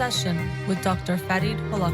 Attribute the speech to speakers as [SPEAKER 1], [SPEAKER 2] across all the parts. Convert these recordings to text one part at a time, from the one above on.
[SPEAKER 1] Session with Dr. Farid Holakouee.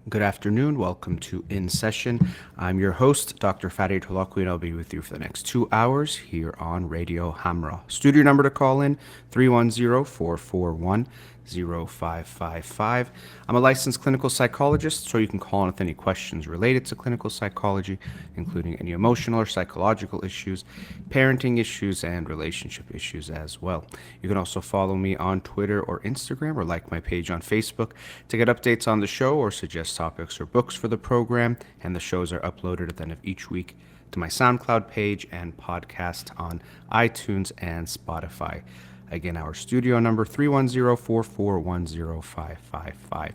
[SPEAKER 2] Good afternoon. Welcome to In Session. I'm your host, Dr. Farid Holakouee, and I'll be with you for the next 2 hours here on Radio Hamra. Studio number to call in, 310-441-0555. I'm a licensed clinical psychologist, so you can call in with any questions related to clinical psychology, including any emotional or psychological issues, parenting issues, and relationship issues as well. You can also follow me on Twitter or Instagram, or like my page on Facebook to get updates on the show or suggest topics or books for the program. And the shows are uploaded at the end of each week to my SoundCloud page and podcast on iTunes and Spotify. Again, our studio number, 310-441-0555.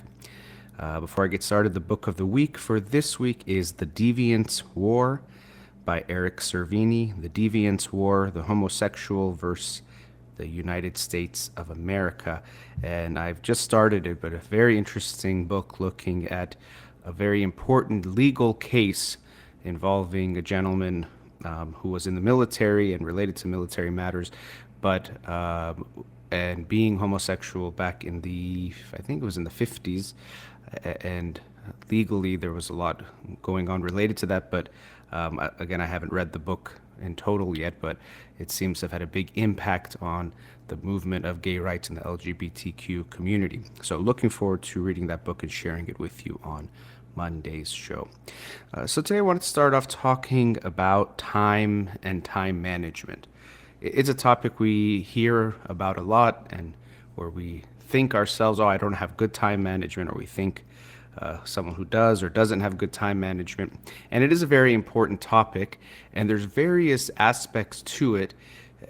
[SPEAKER 2] Before I get started, the book of the week for this week is The Deviant's War by Eric Cervini. The Deviant's War, the homosexual versus the United States of America. And I've just started it, but a very interesting book looking at a very important legal case involving a gentleman who was in the military and related to military matters, but and being homosexual back in I think it was in the 50s, and legally there was a lot going on related to that, but again, I haven't read the book in total yet, but it seems to have had a big impact on the movement of gay rights in the LGBTQ community. So looking forward to reading that book and sharing it with you on Monday's show. So today I wanted to start off talking about time and time management. It's a topic we hear about a lot, and where we think ourselves, oh, I don't have good time management, or we think someone who does or doesn't have good time management. And it is a very important topic, and there's various aspects to it.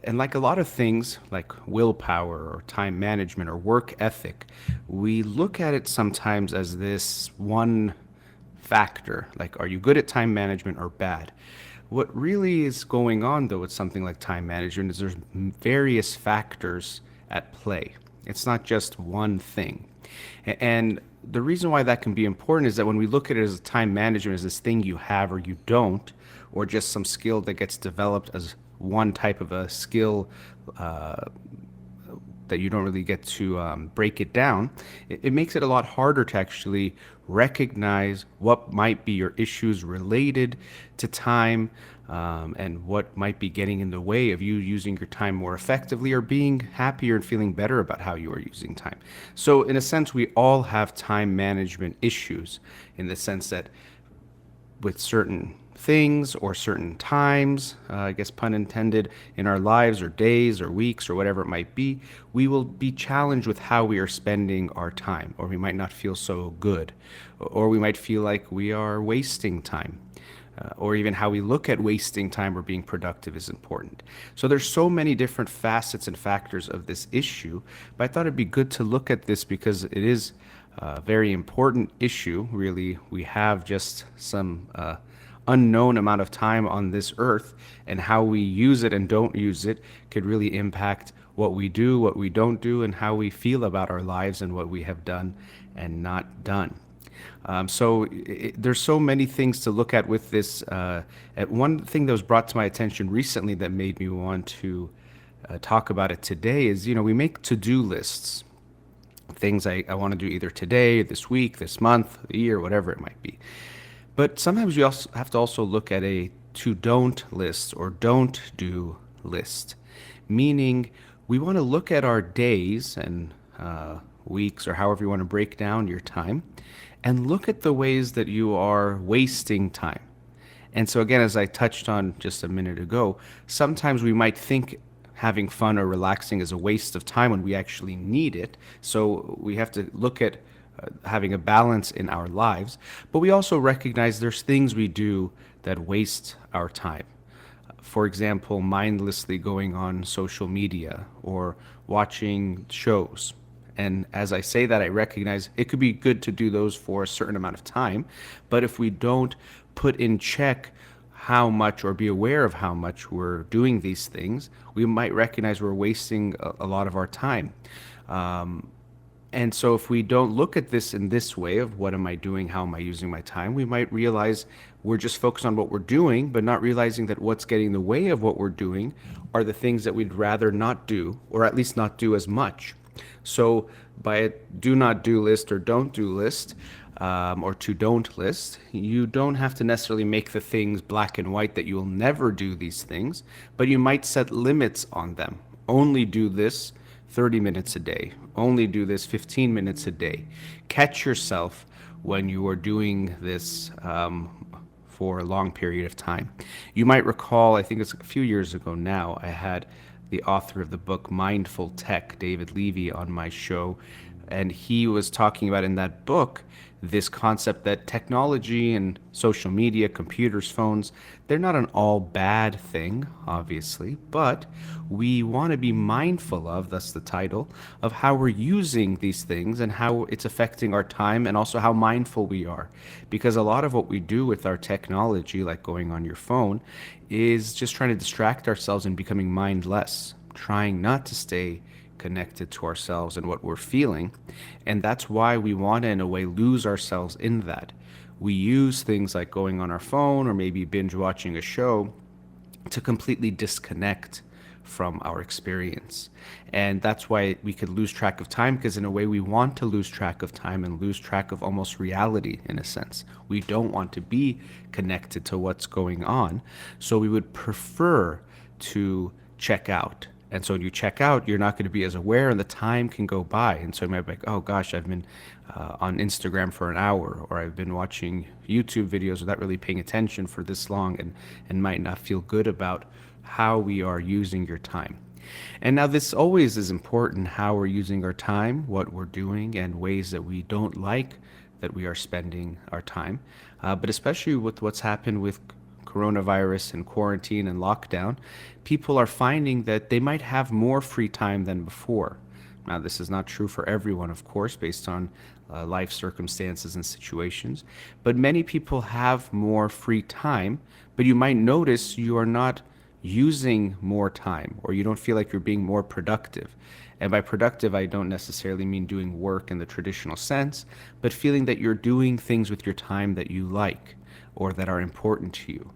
[SPEAKER 2] And like a lot of things, like willpower or time management or work ethic, we look at it sometimes as this one factor, like, are you good at time management or bad? What really is going on, though, with something like time management is there's various factors at play. It's not just one thing. And the reason why that can be important is that when we look at it as time management as this thing you have or you don't, or just some skill that gets developed as one type of a skill that you don't really get to break it down, it makes it a lot harder to actually recognize what might be your issues related to time, and what might be getting in the way of you using your time more effectively or being happier and feeling better about how you are using time. So in a sense, we all have time management issues, in the sense that with certain things or certain times, I guess pun intended, in our lives or days or weeks or whatever it might be, we will be challenged with how we are spending our time, or we might not feel so good, or we might feel like we are wasting time. Or even how we look at wasting time or being productive is important. So there's so many different facets and factors of this issue, but I thought it'd be good to look at this because it is a very important issue. Really, we have just some unknown amount of time on this earth, and how we use it and don't use it could really impact what we do, what we don't do, and how we feel about our lives and what we have done and not done. There's so many things to look at with this. One thing that was brought to my attention recently that made me want to talk about it today is, we make to-do lists, things I want to do either today, this week, this month, the year, whatever it might be. But sometimes you also have to look at a to-don't list or don't do list, meaning we want to look at our days and weeks, or however you want to break down your time, and look at the ways that you are wasting time. And so again, as I touched on just a minute ago, sometimes we might think having fun or relaxing is a waste of time when we actually need it. So we have to look at having a balance in our lives. But we also recognize there's things we do that waste our time. For example, mindlessly going on social media or watching shows. And as I say that, I recognize it could be good to do those for a certain amount of time. But if we don't put in check how much, or be aware of how much we're doing these things, we might recognize we're wasting a lot of our time. And so if we don't look at this in this way of what am I doing, how am I using my time, we might realize we're just focused on what we're doing, but not realizing that what's getting in the way of what we're doing are the things that we'd rather not do, or at least not do as much. So by a do not do list or don't do list, or to don't list, you don't have to necessarily make the things black and white that you will never do these things, but you might set limits on them. Only do this 30 minutes a day. Only do this 15 minutes a day. Catch yourself when you are doing this for a long period of time. You might recall, I think it's a few years ago now, I had the author of the book Mindful Tech, David Levy, on my show, and he was talking about in that book this concept that technology and social media, computers, phones, they're not an all bad thing, obviously, but we want to be mindful of, that's the title, of how we're using these things and how it's affecting our time and also how mindful we are. Because a lot of what we do with our technology, like going on your phone, is just trying to distract ourselves and becoming mindless, trying not to stay connected to ourselves and what we're feeling. And that's why we want to, in a way, lose ourselves in that. We use things like going on our phone or maybe binge watching a show to completely disconnect from our experience. And that's why we could lose track of time, because in a way we want to lose track of time and lose track of almost reality in a sense. We don't want to be connected to what's going on. So we would prefer to check out. And so when you check out, you're not going to be as aware and the time can go by. And so you might be like, oh gosh, I've been on Instagram for an hour, or I've been watching YouTube videos without really paying attention for this long, and might not feel good about how we are using your time. And now this always is important, how we're using our time, what we're doing, and ways that we don't like that we are spending our time. But especially with what's happened with coronavirus and quarantine and lockdown, people are finding that they might have more free time than before. Now, this is not true for everyone, of course, based on life circumstances and situations, but many people have more free time, but you might notice you are not using more time, or you don't feel like you're being more productive. And by productive, I don't necessarily mean doing work in the traditional sense, but feeling that you're doing things with your time that you like or that are important to you.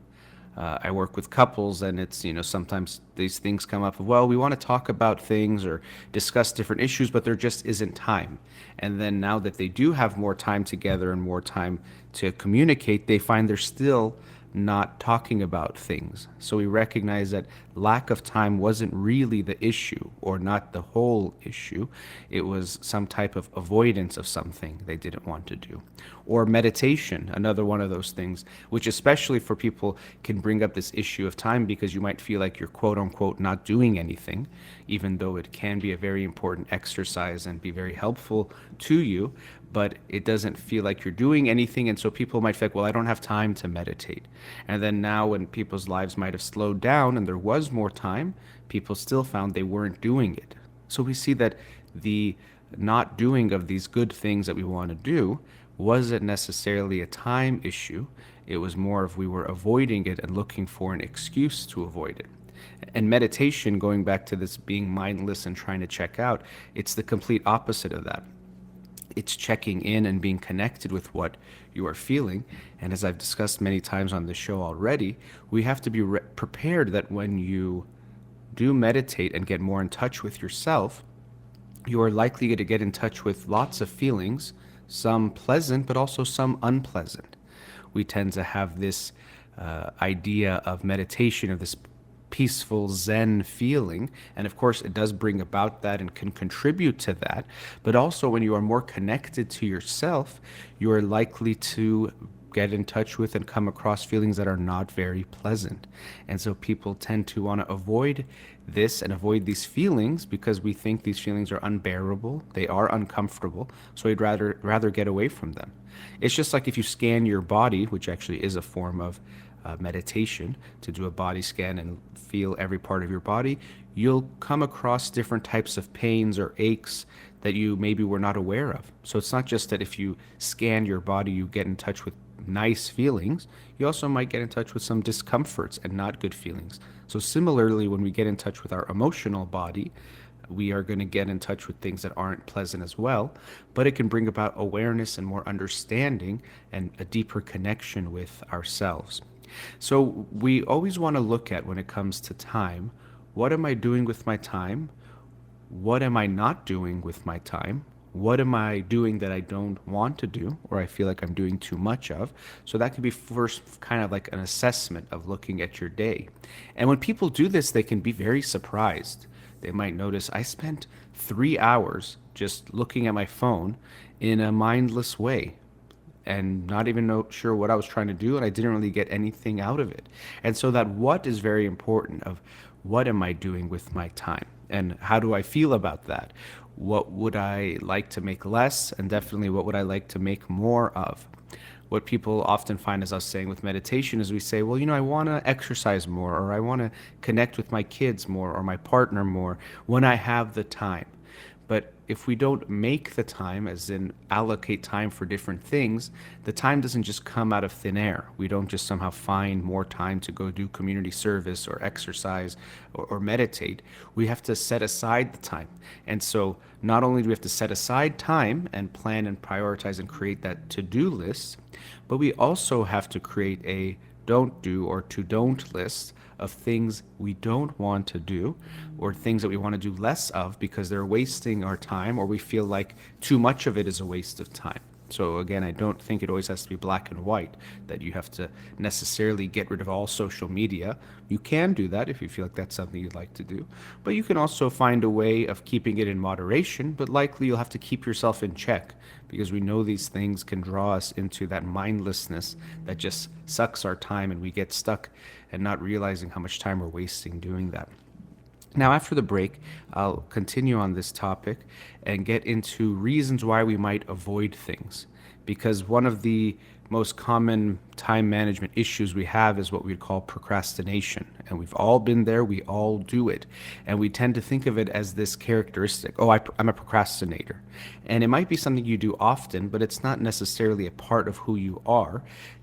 [SPEAKER 2] I work with couples, and it's, sometimes these things come up of, well, we want to talk about things or discuss different issues, but there just isn't time. And then now that they do have more time together and more time to communicate, they find they're still not talking about things. So we recognize that lack of time wasn't really the issue, or not the whole issue. It was some type of avoidance of something they didn't want to do. Or meditation, another one of those things, which especially for people can bring up this issue of time, because you might feel like you're quote unquote not doing anything, even though it can be a very important exercise and be very helpful to you, but it doesn't feel like you're doing anything. And so people might feel like, well, I don't have time to meditate. And then now when people's lives might have slowed down and there was more time, people still found they weren't doing it. So we see that the not doing of these good things that we want to do wasn't necessarily a time issue. It was more of we were avoiding it and looking for an excuse to avoid it. And meditation, going back to this being mindless and trying to check out, it's the complete opposite of that. It's checking in and being connected with what you are feeling. And as I've discussed many times on this show already, we have to be prepared that when you do meditate and get more in touch with yourself, you are likely to get in touch with lots of feelings, some pleasant, but also some unpleasant. We tend to have this idea of meditation, of this peaceful Zen feeling. And of course, it does bring about that and can contribute to that. But also, when you are more connected to yourself, you are likely to get in touch with and come across feelings that are not very pleasant. And so people tend to want to avoid this and avoid these feelings because we think these feelings are unbearable. They are uncomfortable. So we'd rather get away from them. It's just like if you scan your body, which actually is a form of meditation, to do a body scan and feel every part of your body, you'll come across different types of pains or aches that you maybe were not aware of. So it's not just that if you scan your body, you get in touch with nice feelings, you also might get in touch with some discomforts and not good feelings. So similarly, when we get in touch with our emotional body, we are going to get in touch with things that aren't pleasant as well, but it can bring about awareness and more understanding and a deeper connection with ourselves. So we always want to look at, when it comes to time, what am I doing with my time? What am I not doing with my time? What am I doing that I don't want to do or I feel like I'm doing too much of? So that could be first kind of like an assessment of looking at your day. And when people do this, they can be very surprised. They might notice I spent 3 hours just looking at my phone in a mindless way and not even sure what I was trying to do, and I didn't really get anything out of it. And so that what is very important of what am I doing with my time? And how do I feel about that? What would I like to make less? And definitely what would I like to make more of? What people often find, as I was saying with meditation, is we say, well, I want to exercise more, or I want to connect with my kids more, or my partner more when I have the time. But if we don't make the time, as in allocate time for different things, the time doesn't just come out of thin air. We don't just somehow find more time to go do community service or exercise or meditate. We have to set aside the time. And so not only do we have to set aside time and plan and prioritize and create that to-do list, but we also have to create a don't do or to don't list of things we don't want to do or things that we want to do less of because they're wasting our time or we feel like too much of it is a waste of time. So again, I don't think it always has to be black and white, that you have to necessarily get rid of all social media. You can do that if you feel like that's something you'd like to do, but you can also find a way of keeping it in moderation, but likely you'll have to keep yourself in check because we know these things can draw us into that mindlessness that just sucks our time and we get stuck and not realizing how much time we're wasting doing that. Now, after the break, I'll continue on this topic and get into reasons why we might avoid things. Because one of the most common time management issues we have is what we'd call procrastination. And we've all been there, we all do it. And we tend to think of it as this characteristic. Oh, I'm a procrastinator. And it might be something you do often, but it's not necessarily a part of who you are.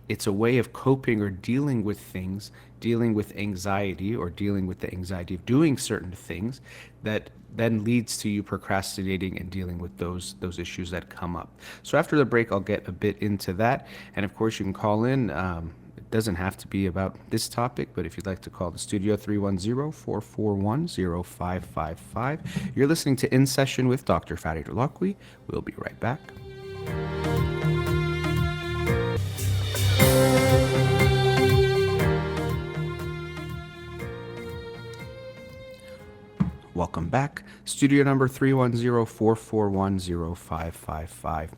[SPEAKER 2] It's a way of coping or dealing with things, dealing with anxiety or dealing with the anxiety of doing certain things that then leads to you procrastinating and dealing with those issues that come up. So after the break, I'll get a bit into that. And of course, you can call in. It doesn't have to be about this topic, but if you'd like to call the studio, 310-441-0555. You're listening to In Session with Dr. Farid Holakouee. We'll be right back. Welcome back. Studio number 310-441-0555.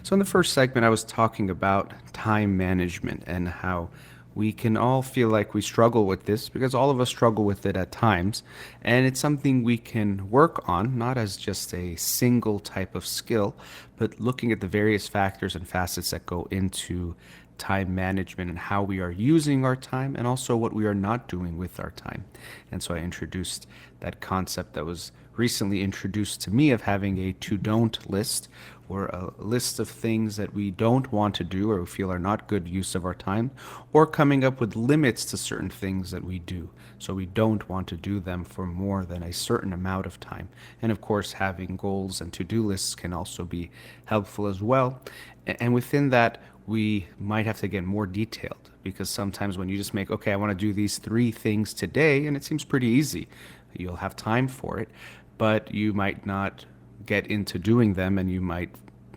[SPEAKER 2] So in the first segment, I was talking about time management and how we can all feel like we struggle with this because all of us struggle with it at times. And it's something we can work on, not as just a single type of skill, but looking at the various factors and facets that go into time management and how we are using our time and also what we are not doing with our time. And so I introduced that concept that was recently introduced to me of having a to-don't list, or a list of things that we don't want to do or we feel are not good use of our time, or coming up with limits to certain things that we do. So we don't want to do them for more than a certain amount of time. And of course, having goals and to-do lists can also be helpful as well. And within that, we might have to get more detailed because sometimes when you just make, okay, I want to do these 3 things today, and it seems pretty easy, you'll have time for it, but you might not get into doing them and you might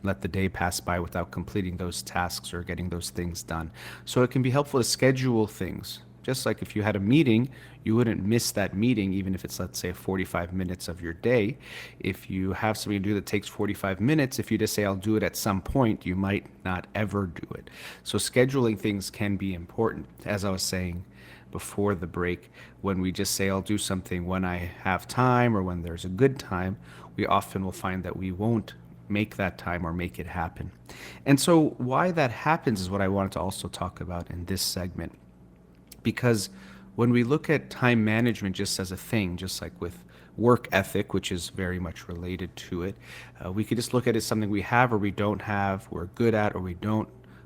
[SPEAKER 2] let the day pass by without completing those tasks or getting those things done. So it can be helpful to schedule things. Just like if you had a meeting, you wouldn't miss that meeting, even if it's, let's say, 45 minutes of your day. If you have something to do that takes 45 minutes, if you just say, I'll do it at some point, you might not ever do it. So scheduling things can be important. As I was saying before the break, when we just say, I'll do something when I have time or when there's a good time, we often will find that we won't make that time or make it happen. And so why that happens is what I wanted to also talk about in this segment. Because when we look at time management just as a thing, just like with work ethic, which is very much related to it, we could just look at it as something we have or we don't have, we're good at or we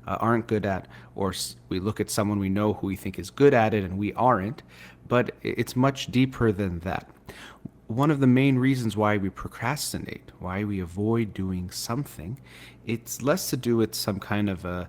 [SPEAKER 2] aren't good at, or we look at someone we know who we think is good at it and we aren't, but it's much deeper than that. one of the main reasons why we procrastinate, why we avoid doing something, it's less to do with some kind of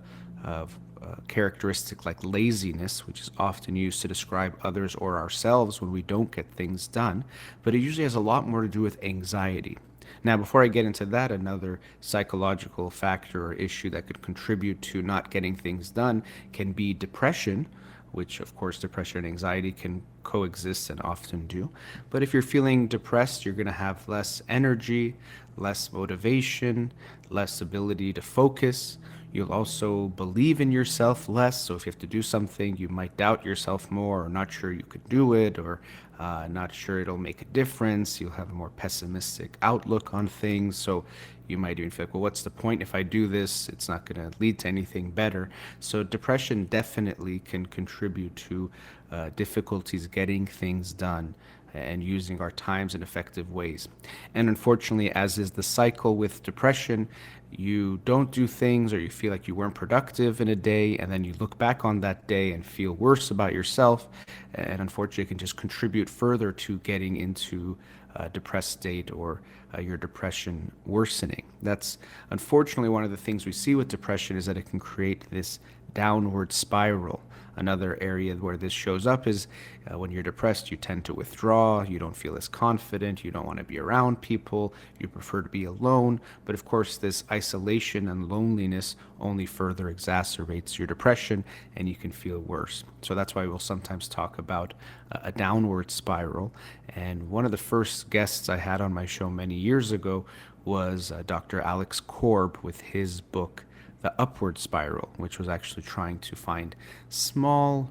[SPEAKER 2] characteristic like laziness, which is often used to describe others or ourselves when we don't get things done, but it usually has a lot more to do with anxiety. Now, before I get into that, another psychological factor or issue that could contribute to not getting things done can be depression, which, of course, depression and anxiety can coexist and often do. But if you're feeling depressed, you're going to have less energy, less motivation, less ability to focus. You'll also believe in yourself less. So if you have to do something, you might doubt yourself more, or not sure you could do it, or not sure it'll make a difference. You'll have a more pessimistic outlook on things. So you might even feel like, well, what's the point if I do this? It's not going to lead to anything better. So depression definitely can contribute to difficulties getting things done and using our times in effective ways. And unfortunately, as is the cycle with depression, you don't do things or you feel like you weren't productive in a day, and then you look back on that day and feel worse about yourself. And unfortunately, it can just contribute further to getting into a depressed state or your depression worsening. That's unfortunately one of the things we see with depression, is that it can create this downward spiral. Another area where this shows up is when you're depressed, you tend to withdraw, you don't feel as confident, you don't want to be around people, you prefer to be alone. But of course, this isolation and loneliness only further exacerbates your depression and you can feel worse. So that's why we'll sometimes talk about a downward spiral. And one of the first guests I had on my show many years ago was Dr. Alex Korb with his book, The Upward Spiral, which was actually trying to find small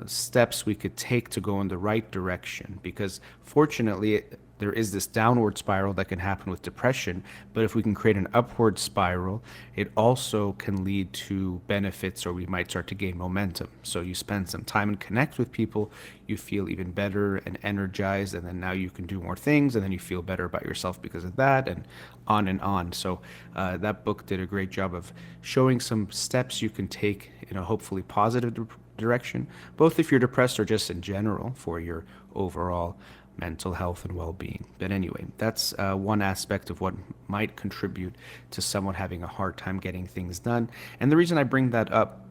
[SPEAKER 2] steps we could take to go in the right direction. Because fortunately, there is this downward spiral that can happen with depression, but if we can create an upward spiral, it also can lead to benefits, or we might start to gain momentum. So you spend some time and connect with people, you feel even better and energized, and then now you can do more things, and then you feel better about yourself because of that, and on and on. So that book did a great job of showing some steps you can take in a hopefully positive direction, both if you're depressed or just in general for your overall mental health and well-being. But anyway, that's one aspect of what might contribute to someone having a hard time getting things done. And the reason I bring that up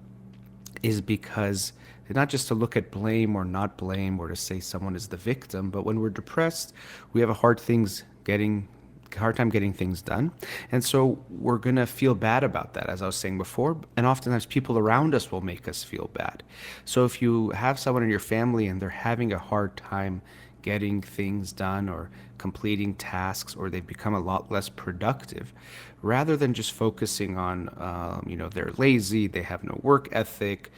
[SPEAKER 2] is because not just to look at blame or not blame or to say someone is the victim, but when we're depressed, we have a hard time getting things done. And so we're going to feel bad about that, as I was saying before. And oftentimes people around us will make us feel bad. So if you have someone in your family and they're having a hard time getting things done or completing tasks, or they've become a lot less productive, rather than just focusing on, they're lazy, they have no work ethic,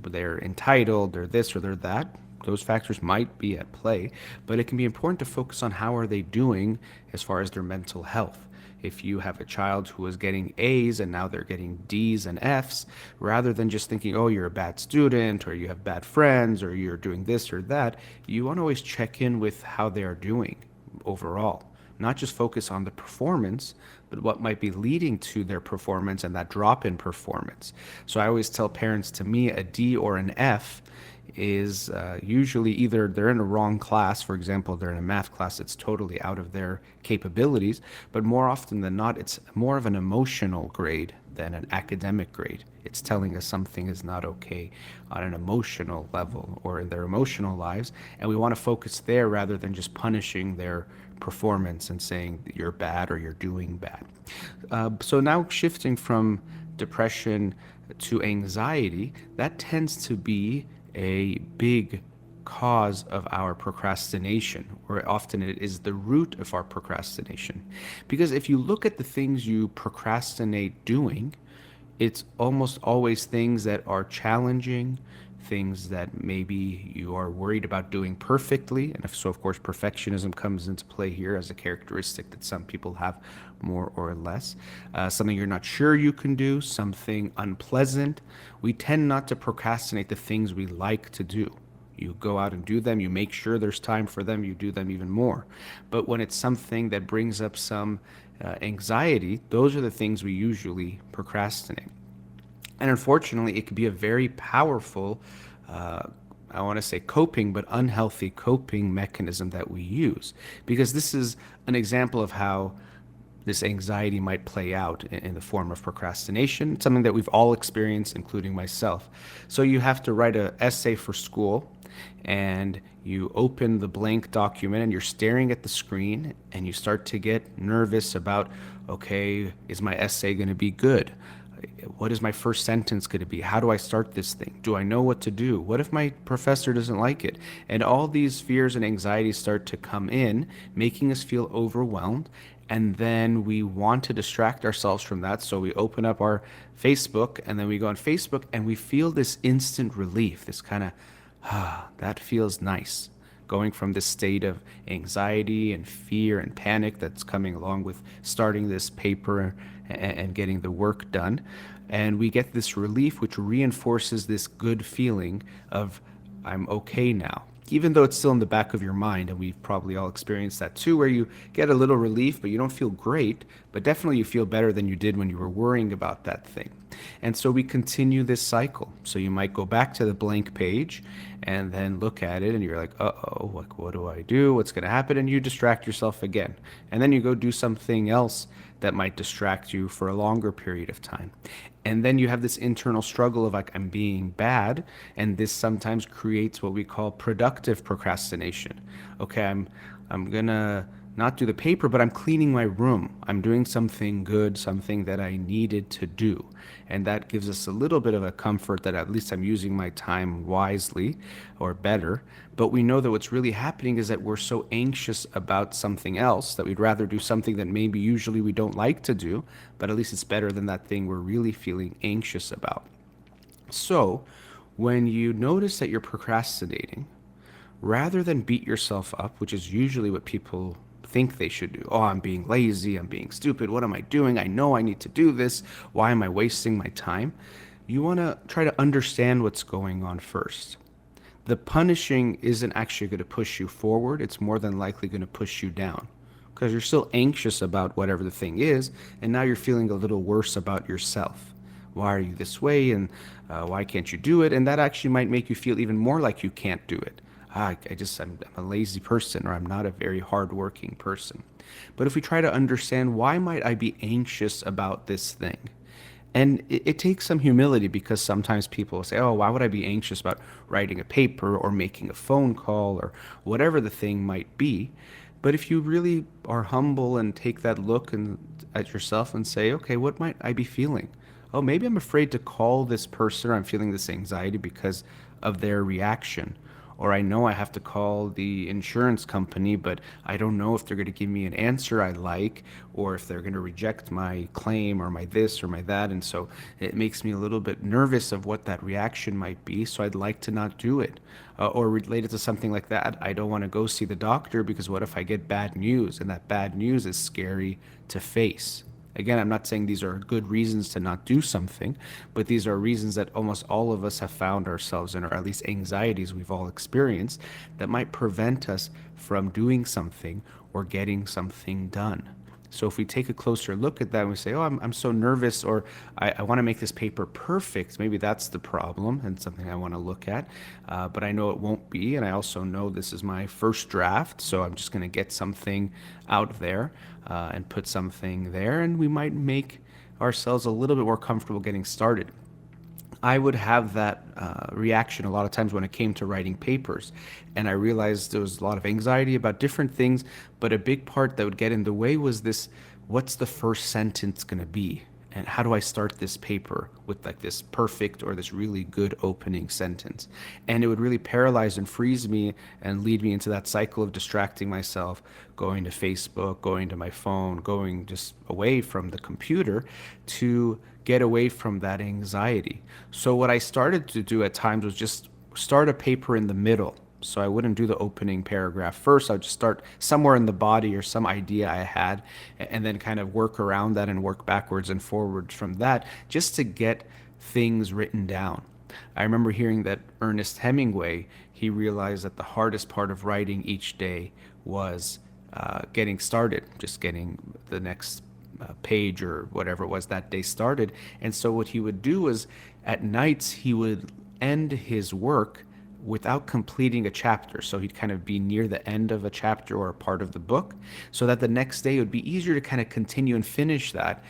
[SPEAKER 2] they're entitled, they're this or they're that. Those factors might be at play, but it can be important to focus on how are they doing as far as their mental health. If you have a child who is getting A's and now they're getting D's and F's, rather than just thinking, oh, you're a bad student or you have bad friends or you're doing this or that, you want to always check in with how they are doing overall. Not just focus on the performance, but what might be leading to their performance and that drop in performance. So I always tell parents, to me, a D or an F is usually either they're in a wrong class. For example, they're in a math class that's totally out of their capabilities, but more often than not, it's more of an emotional grade than an academic grade. It's telling us something is not okay on an emotional level or in their emotional lives, and we want to focus there rather than just punishing their performance and saying that you're bad or you're doing bad. So now shifting from depression to anxiety, that tends to be a big cause of our procrastination, or often it is the root of our procrastination. Because if you look at the things you procrastinate doing, it's almost always things that are challenging, things that maybe you are worried about doing perfectly. And if so, of course, perfectionism comes into play here as a characteristic that some people have more or less. Something you're not sure you can do, something unpleasant. We tend not to procrastinate the things we like to do. You go out and do them, you make sure there's time for them, you do them even more. But when it's something that brings up some anxiety, those are the things we usually procrastinate. And unfortunately, it could be a very powerful I want to say coping, but unhealthy coping mechanism that we use. Because this is an example of how this anxiety might play out in the form of procrastination. It's something that we've all experienced, including myself. So you have to write an essay for school, and you open the blank document and you're staring at the screen and you start to get nervous about, okay, is my essay going to be good? What is my first sentence going to be? How do I start this thing? Do I know what to do? What if my professor doesn't like it? And all these fears and anxieties start to come in, making us feel overwhelmed. And then we want to distract ourselves from that. So we open up our Facebook and then we go on Facebook and we feel this instant relief, this kind of, that feels nice. Going from this state of anxiety and fear and panic that's coming along with starting this paper and getting the work done. And we get this relief, which reinforces this good feeling of, I'm okay now. Even though it's still in the back of your mind, and we've probably all experienced that too, where you get a little relief, but you don't feel great, but definitely you feel better than you did when you were worrying about that thing. And so we continue this cycle. So you might go back to the blank page and then look at it and you're like, uh-oh, what do I do? What's going to happen? And you distract yourself again. And then you go do something else that might distract you for a longer period of time. And then you have this internal struggle of like, I'm being bad. And this sometimes creates what we call productive procrastination. Okay, I'm gonna not do the paper, but I'm cleaning my room. I'm doing something good, something that I needed to do. And that gives us a little bit of a comfort that at least I'm using my time wisely or better. But we know that what's really happening is that we're so anxious about something else that we'd rather do something that maybe usually we don't like to do, but at least it's better than that thing we're really feeling anxious about. So when you notice that you're procrastinating, rather than beat yourself up, which is usually what people think they should do. Oh, I'm being lazy, I'm being stupid, what am I doing? I know I need to do this. Why am I wasting my time? You want to try to understand what's going on first. The punishing isn't actually going to push you forward, it's more than likely going to push you down because you're still anxious about whatever the thing is, and now you're feeling a little worse about yourself. Why are you this way, and why can't you do it? And that actually might make you feel even more like you can't do it. I'm a lazy person, or I'm not a very hardworking person. But if we try to understand, why might I be anxious about this thing? And it takes some humility, because sometimes people say, oh, why would I be anxious about writing a paper or making a phone call or whatever the thing might be? But if you really are humble and take that look at yourself and say, okay, what might I be feeling? Oh, maybe I'm afraid to call this person, or I'm feeling this anxiety because of their reaction. Or I know I have to call the insurance company, but I don't know if they're going to give me an answer I like, or if they're going to reject my claim or my this or my that. And so it makes me a little bit nervous of what that reaction might be. So I'd like to not do it. Or related to something like that, I don't want to go see the doctor because what if I get bad news? And that bad news is scary to face. Again, I'm not saying these are good reasons to not do something, but these are reasons that almost all of us have found ourselves in, or at least anxieties we've all experienced, that might prevent us from doing something or getting something done. So if we take a closer look at that and we say, oh, I'm so nervous, or I want to make this paper perfect, maybe that's the problem and something I want to look at. But I know it won't be. And I also know this is my first draft. So I'm just going to get something out there and put something there. And we might make ourselves a little bit more comfortable getting started. I would have that reaction a lot of times when it came to writing papers. And I realized there was a lot of anxiety about different things, but a big part that would get in the way was this, what's the first sentence going to be? And how do I start this paper with like this perfect or this really good opening sentence? And it would really paralyze and freeze me and lead me into that cycle of distracting myself, going to Facebook, going to my phone, going just away from the computer to get away from that anxiety. So what I started to do at times was just start a paper in the middle. So I wouldn't do the opening paragraph first. I would just start somewhere in the body or some idea I had, and then kind of work around that and work backwards and forwards from that just to get things written down. I remember hearing that Ernest Hemingway, he realized that the hardest part of writing each day was getting started, just getting the next page or whatever it was that day started. And so what he would do was at nights he would end his work without completing a chapter. So he'd kind of be near the end of a chapter or a part of the book, so that the next day it would be easier to kind of continue and finish that.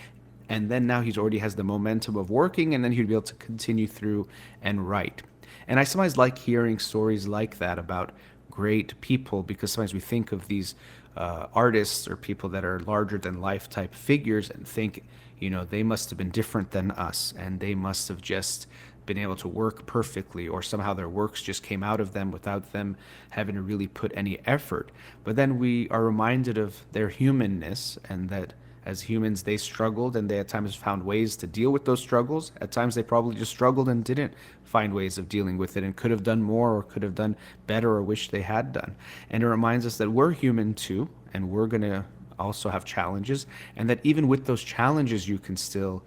[SPEAKER 2] And then now he's already has the momentum of working, and then he'd be able to continue through and write. And I sometimes like hearing stories like that about great people, because sometimes we think of these artists or people that are larger than life type figures and think, they must have been different than us, and they must have just been able to work perfectly, or somehow their works just came out of them without them having to really put any effort. But then we are reminded of their humanness, and that as humans they struggled, and they at times found ways to deal with those struggles. At times they probably just struggled and didn't find ways of dealing with it, and could have done more or could have done better or wish they had done. And it reminds us that we're human too, and we're going to also have challenges, and that even with those challenges you can still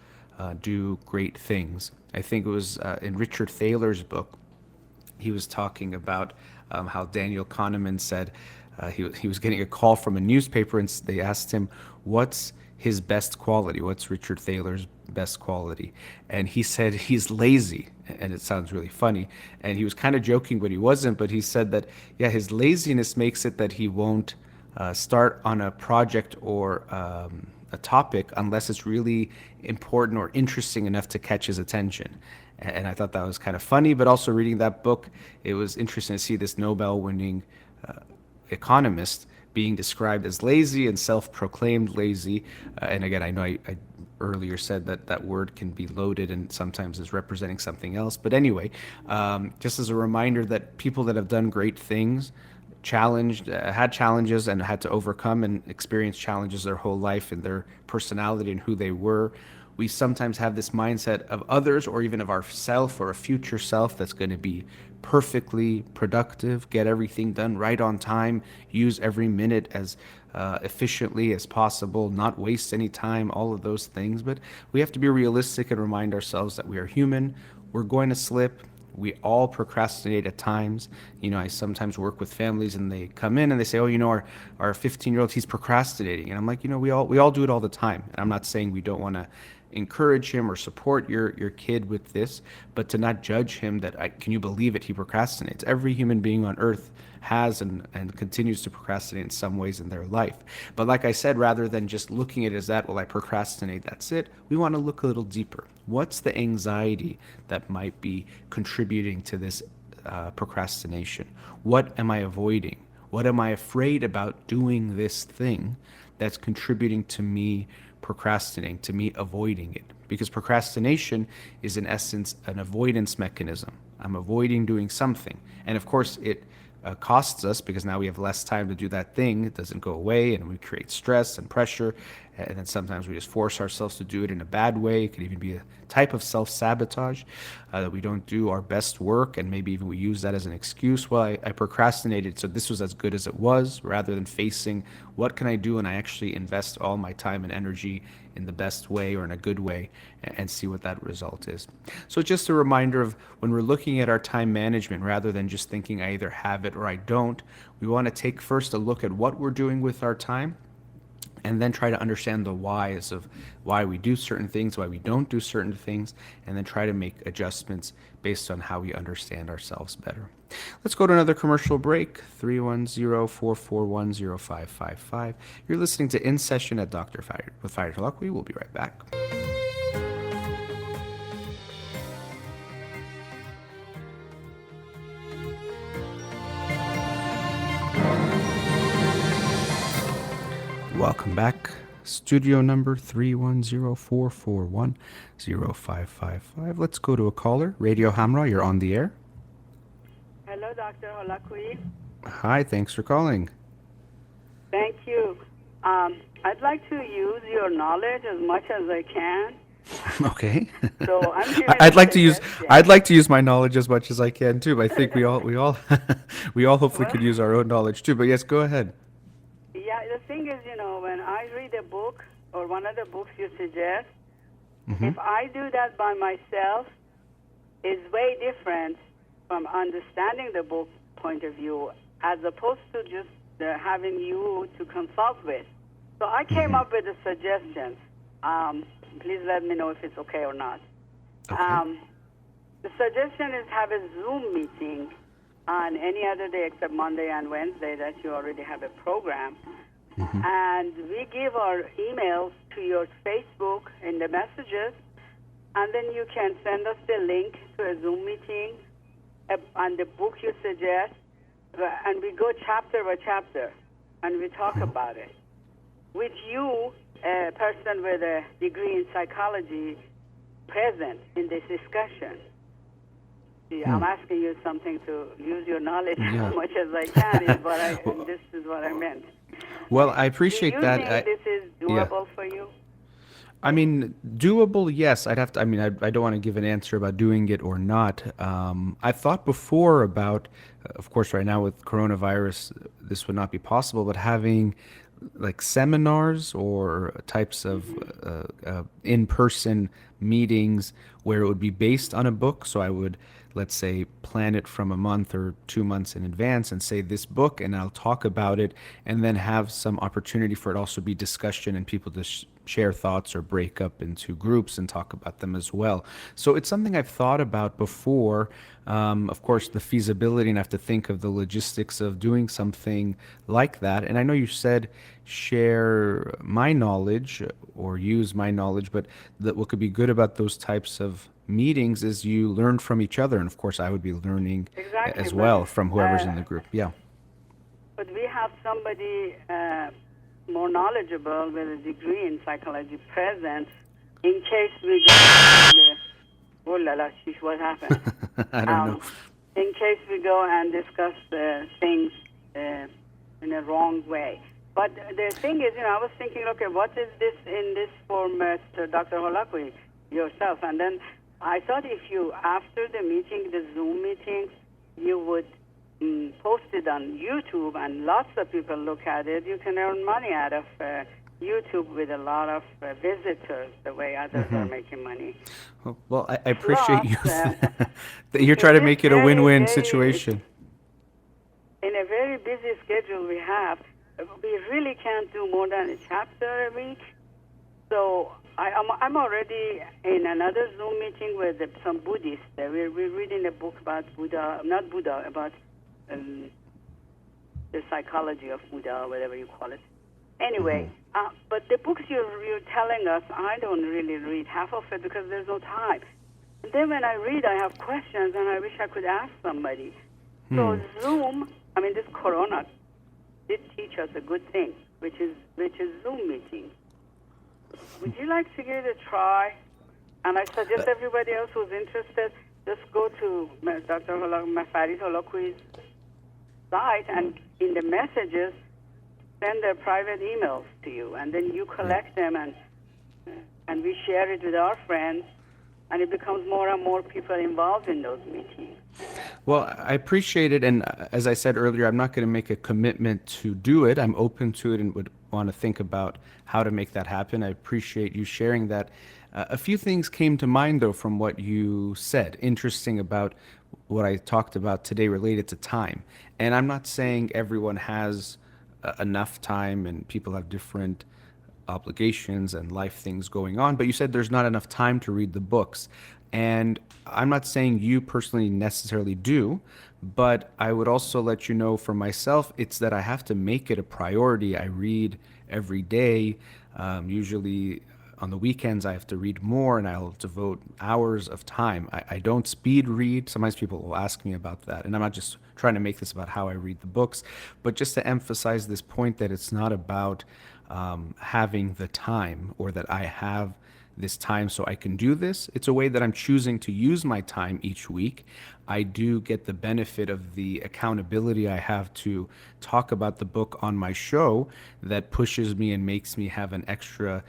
[SPEAKER 2] do great things. I think it was in Richard Thaler's book, he was talking about how Daniel Kahneman said he was getting a call from a newspaper, and they asked him, what's his best quality? What's Richard Thaler's best quality? And he said he's lazy. And it sounds really funny. And he was kind of joking, but he wasn't. But he said that, yeah, his laziness makes it that he won't start on a project or a topic unless it's really important or interesting enough to catch his attention. And I thought that was kind of funny, but also reading that book, it was interesting to see this Nobel-winning economist being described as lazy and self-proclaimed lazy. And again, I know I earlier said that that word can be loaded and sometimes is representing something else. But anyway, just as a reminder that people that have done great things, had challenges and had to overcome and experience challenges their whole life in their personality and who they were. We sometimes have this mindset of others or even of ourself or a future self that's going to be perfectly productive, get everything done right on time, use every minute as efficiently as possible, not waste any time, all of those things. But we have to be realistic and remind ourselves that we are human. We're going to slip. We all procrastinate at times. I sometimes work with families and they come in and they say, oh, our 15-year-old, he's procrastinating. And I'm like, we all do it all the time. And I'm not saying we don't want to encourage him or support your kid with this, but to not judge him that, can you believe it, he procrastinates. Every human being on earth has and continues to procrastinate in some ways in their life. But like I said, rather than just looking at it as that, well, I procrastinate, that's it, we want to look a little deeper. What's the anxiety that might be contributing to this procrastination? What am I avoiding? What am I afraid about doing this thing that's contributing to me procrastinating, to me avoiding it? Because procrastination is in essence an avoidance mechanism. I'm avoiding doing something. And of course it costs us, because now we have less time to do that thing. It doesn't go away, and we create stress and pressure, and then sometimes we just force ourselves to do it in a bad way. It could even be a type of self-sabotage, that we don't do our best work, and maybe even we use that as an excuse. Well, I procrastinated, so this was as good as it was, rather than facing what can I do, and I actually invest all my time and energy in the best way or in a good way, and see what that result is. So just a reminder of when we're looking at our time management, rather than just thinking I either have it or I don't, we want to take first a look at what we're doing with our time, and then try to understand the whys of why we do certain things, why we don't do certain things, and then try to make adjustments based on how we understand ourselves better. Let's go to another commercial break, 310-441-0555. You're listening to In Session at Dr. Farid with Farid Holakouee. We'll be right back. Welcome back. Studio number 310-441-0555. Let's go to a caller. Radio Hamra, you're on the air.
[SPEAKER 3] Hello, Dr. Holakouee.
[SPEAKER 2] Hi, thanks for calling.
[SPEAKER 3] Thank you. I'd like to use your knowledge as much as I can.
[SPEAKER 2] Okay.
[SPEAKER 3] So I'm giving
[SPEAKER 2] I'd like to use my knowledge as much as I can too. But I think we all hopefully could use our own knowledge too. But yes, go ahead.
[SPEAKER 3] Yeah, the thing is, when I read a book or one of the books you suggest, if I do that by myself, it's way different from understanding the book point of view as opposed to just having you to consult with. So I came up with a suggestion. Please let me know if it's okay or not.
[SPEAKER 2] Okay.
[SPEAKER 3] The suggestion is have a Zoom meeting on any other day except Monday and Wednesday that you already have a program. And we give our emails to your Facebook in the messages, and then you can send us the link to a Zoom meeting on the book you suggest, and we go chapter by chapter, and we talk about it. With you, a person with a degree in psychology, present in this discussion. See, I'm asking you something to use your knowledge as much as I can, but this is what I meant.
[SPEAKER 2] Well, I appreciate
[SPEAKER 3] Do you
[SPEAKER 2] that.
[SPEAKER 3] think this is doable for you?
[SPEAKER 2] I mean, doable, yes. I'd have to, I mean, I don't want to give an answer about doing it or not. I thought before about, of course, right now with coronavirus, this would not be possible, but having like seminars or types of in-person meetings where it would be based on a book. So I would, let's say, plan it from a month or 2 months in advance and say this book, and I'll talk about it, and then have some opportunity for it also be discussion and people to share thoughts or break up into groups and talk about them as well. So it's something I've thought about before. Of course, the feasibility, and I have to think of the logistics of doing something like that. And I know you said share my knowledge or use my knowledge, but what could be good about those types of meetings is you learn from each other, and of course I would be learning as well from whoever's in the group. Yeah.
[SPEAKER 3] But we have somebody more knowledgeable with a degree in psychology present in case we go. Oh la la, sheesh, what happened?
[SPEAKER 2] I don't know.
[SPEAKER 3] In case we go and discuss things in a wrong way. But the thing is, I was thinking, okay, what is this in this form, Dr. Holakouee, yourself? And then I thought if you, after the meeting, the Zoom meetings, you would post it on YouTube and lots of people look at it. You can earn money out of YouTube with a lot of visitors, the way others are making money.
[SPEAKER 2] Well, I appreciate you. That you're trying to make it a win-win situation.
[SPEAKER 3] In a very busy schedule we have, we really can't do more than a chapter a week. So I'm already in another Zoom meeting with some Buddhists. We're reading a book about Buddha, not Buddha, about the psychology of Buddha, or whatever you call it. Anyway, but the books you're telling us, I don't really read half of it because there's no time. And then when I read, I have questions, and I wish I could ask somebody. So Zoom, this Corona did teach us a good thing, which is Zoom meetings. Would you like to give it a try? And I suggest everybody else who's interested, just go to Dr. Farid Holakouee's site, and in the messages, send their private emails to you, and then you collect them, and we share it with our friends, and it becomes more and more people involved in those meetings.
[SPEAKER 2] Well, I appreciate it, and as I said earlier, I'm not going to make a commitment to do it. I'm open to it and would want to think about how to make that happen. I appreciate you sharing that. A few things came to mind, though, from what you said, interesting about what I talked about today related to time. And I'm not saying everyone has enough time and people have different obligations and life things going on, but you said there's not enough time to read the books. And I'm not saying you personally necessarily do, but I would also let you know for myself, it's that I have to make it a priority. I read every day. Usually on the weekends, I have to read more, and I'll devote hours of time. I don't speed read. Sometimes people will ask me about that, and I'm not just trying to make this about how I read the books, but just to emphasize this point that it's not about having the time, or that I have this time so I can do this. It's a way that I'm choosing to use my time each week. I do get the benefit of the accountability I have to talk about the book on my show that pushes me and makes me have an extra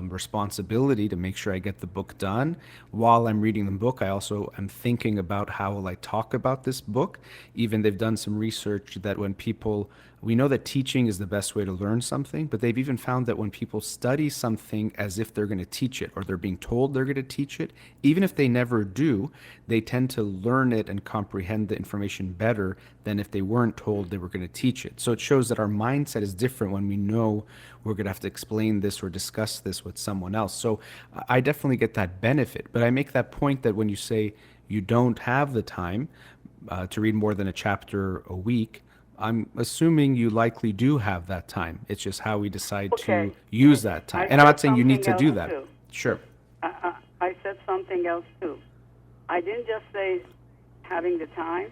[SPEAKER 2] responsibility to make sure I get the book done. While I'm reading the book, I also am thinking about how will I talk about this book. Even they've done some research that when people, we know that teaching is the best way to learn something, but they've even found that when people study something as if they're going to teach it, or they're being told they're going to teach it, even if they never do, they tend to learn it and comprehend the information better than if they weren't told they were going to teach it. So it shows that our mindset is different when we know we're going to have to explain this or discuss this with someone else. So I definitely get that benefit, but I make that point that when you say you don't have the time, to read more than a chapter a week, I'm assuming you likely do have that time. It's just how we decide
[SPEAKER 3] Okay.
[SPEAKER 2] to use that time.
[SPEAKER 3] I
[SPEAKER 2] And I'm
[SPEAKER 3] said
[SPEAKER 2] not saying you need
[SPEAKER 3] something
[SPEAKER 2] to
[SPEAKER 3] else
[SPEAKER 2] do that.
[SPEAKER 3] too.
[SPEAKER 2] Sure.
[SPEAKER 3] I said something else too. I didn't just say having the time.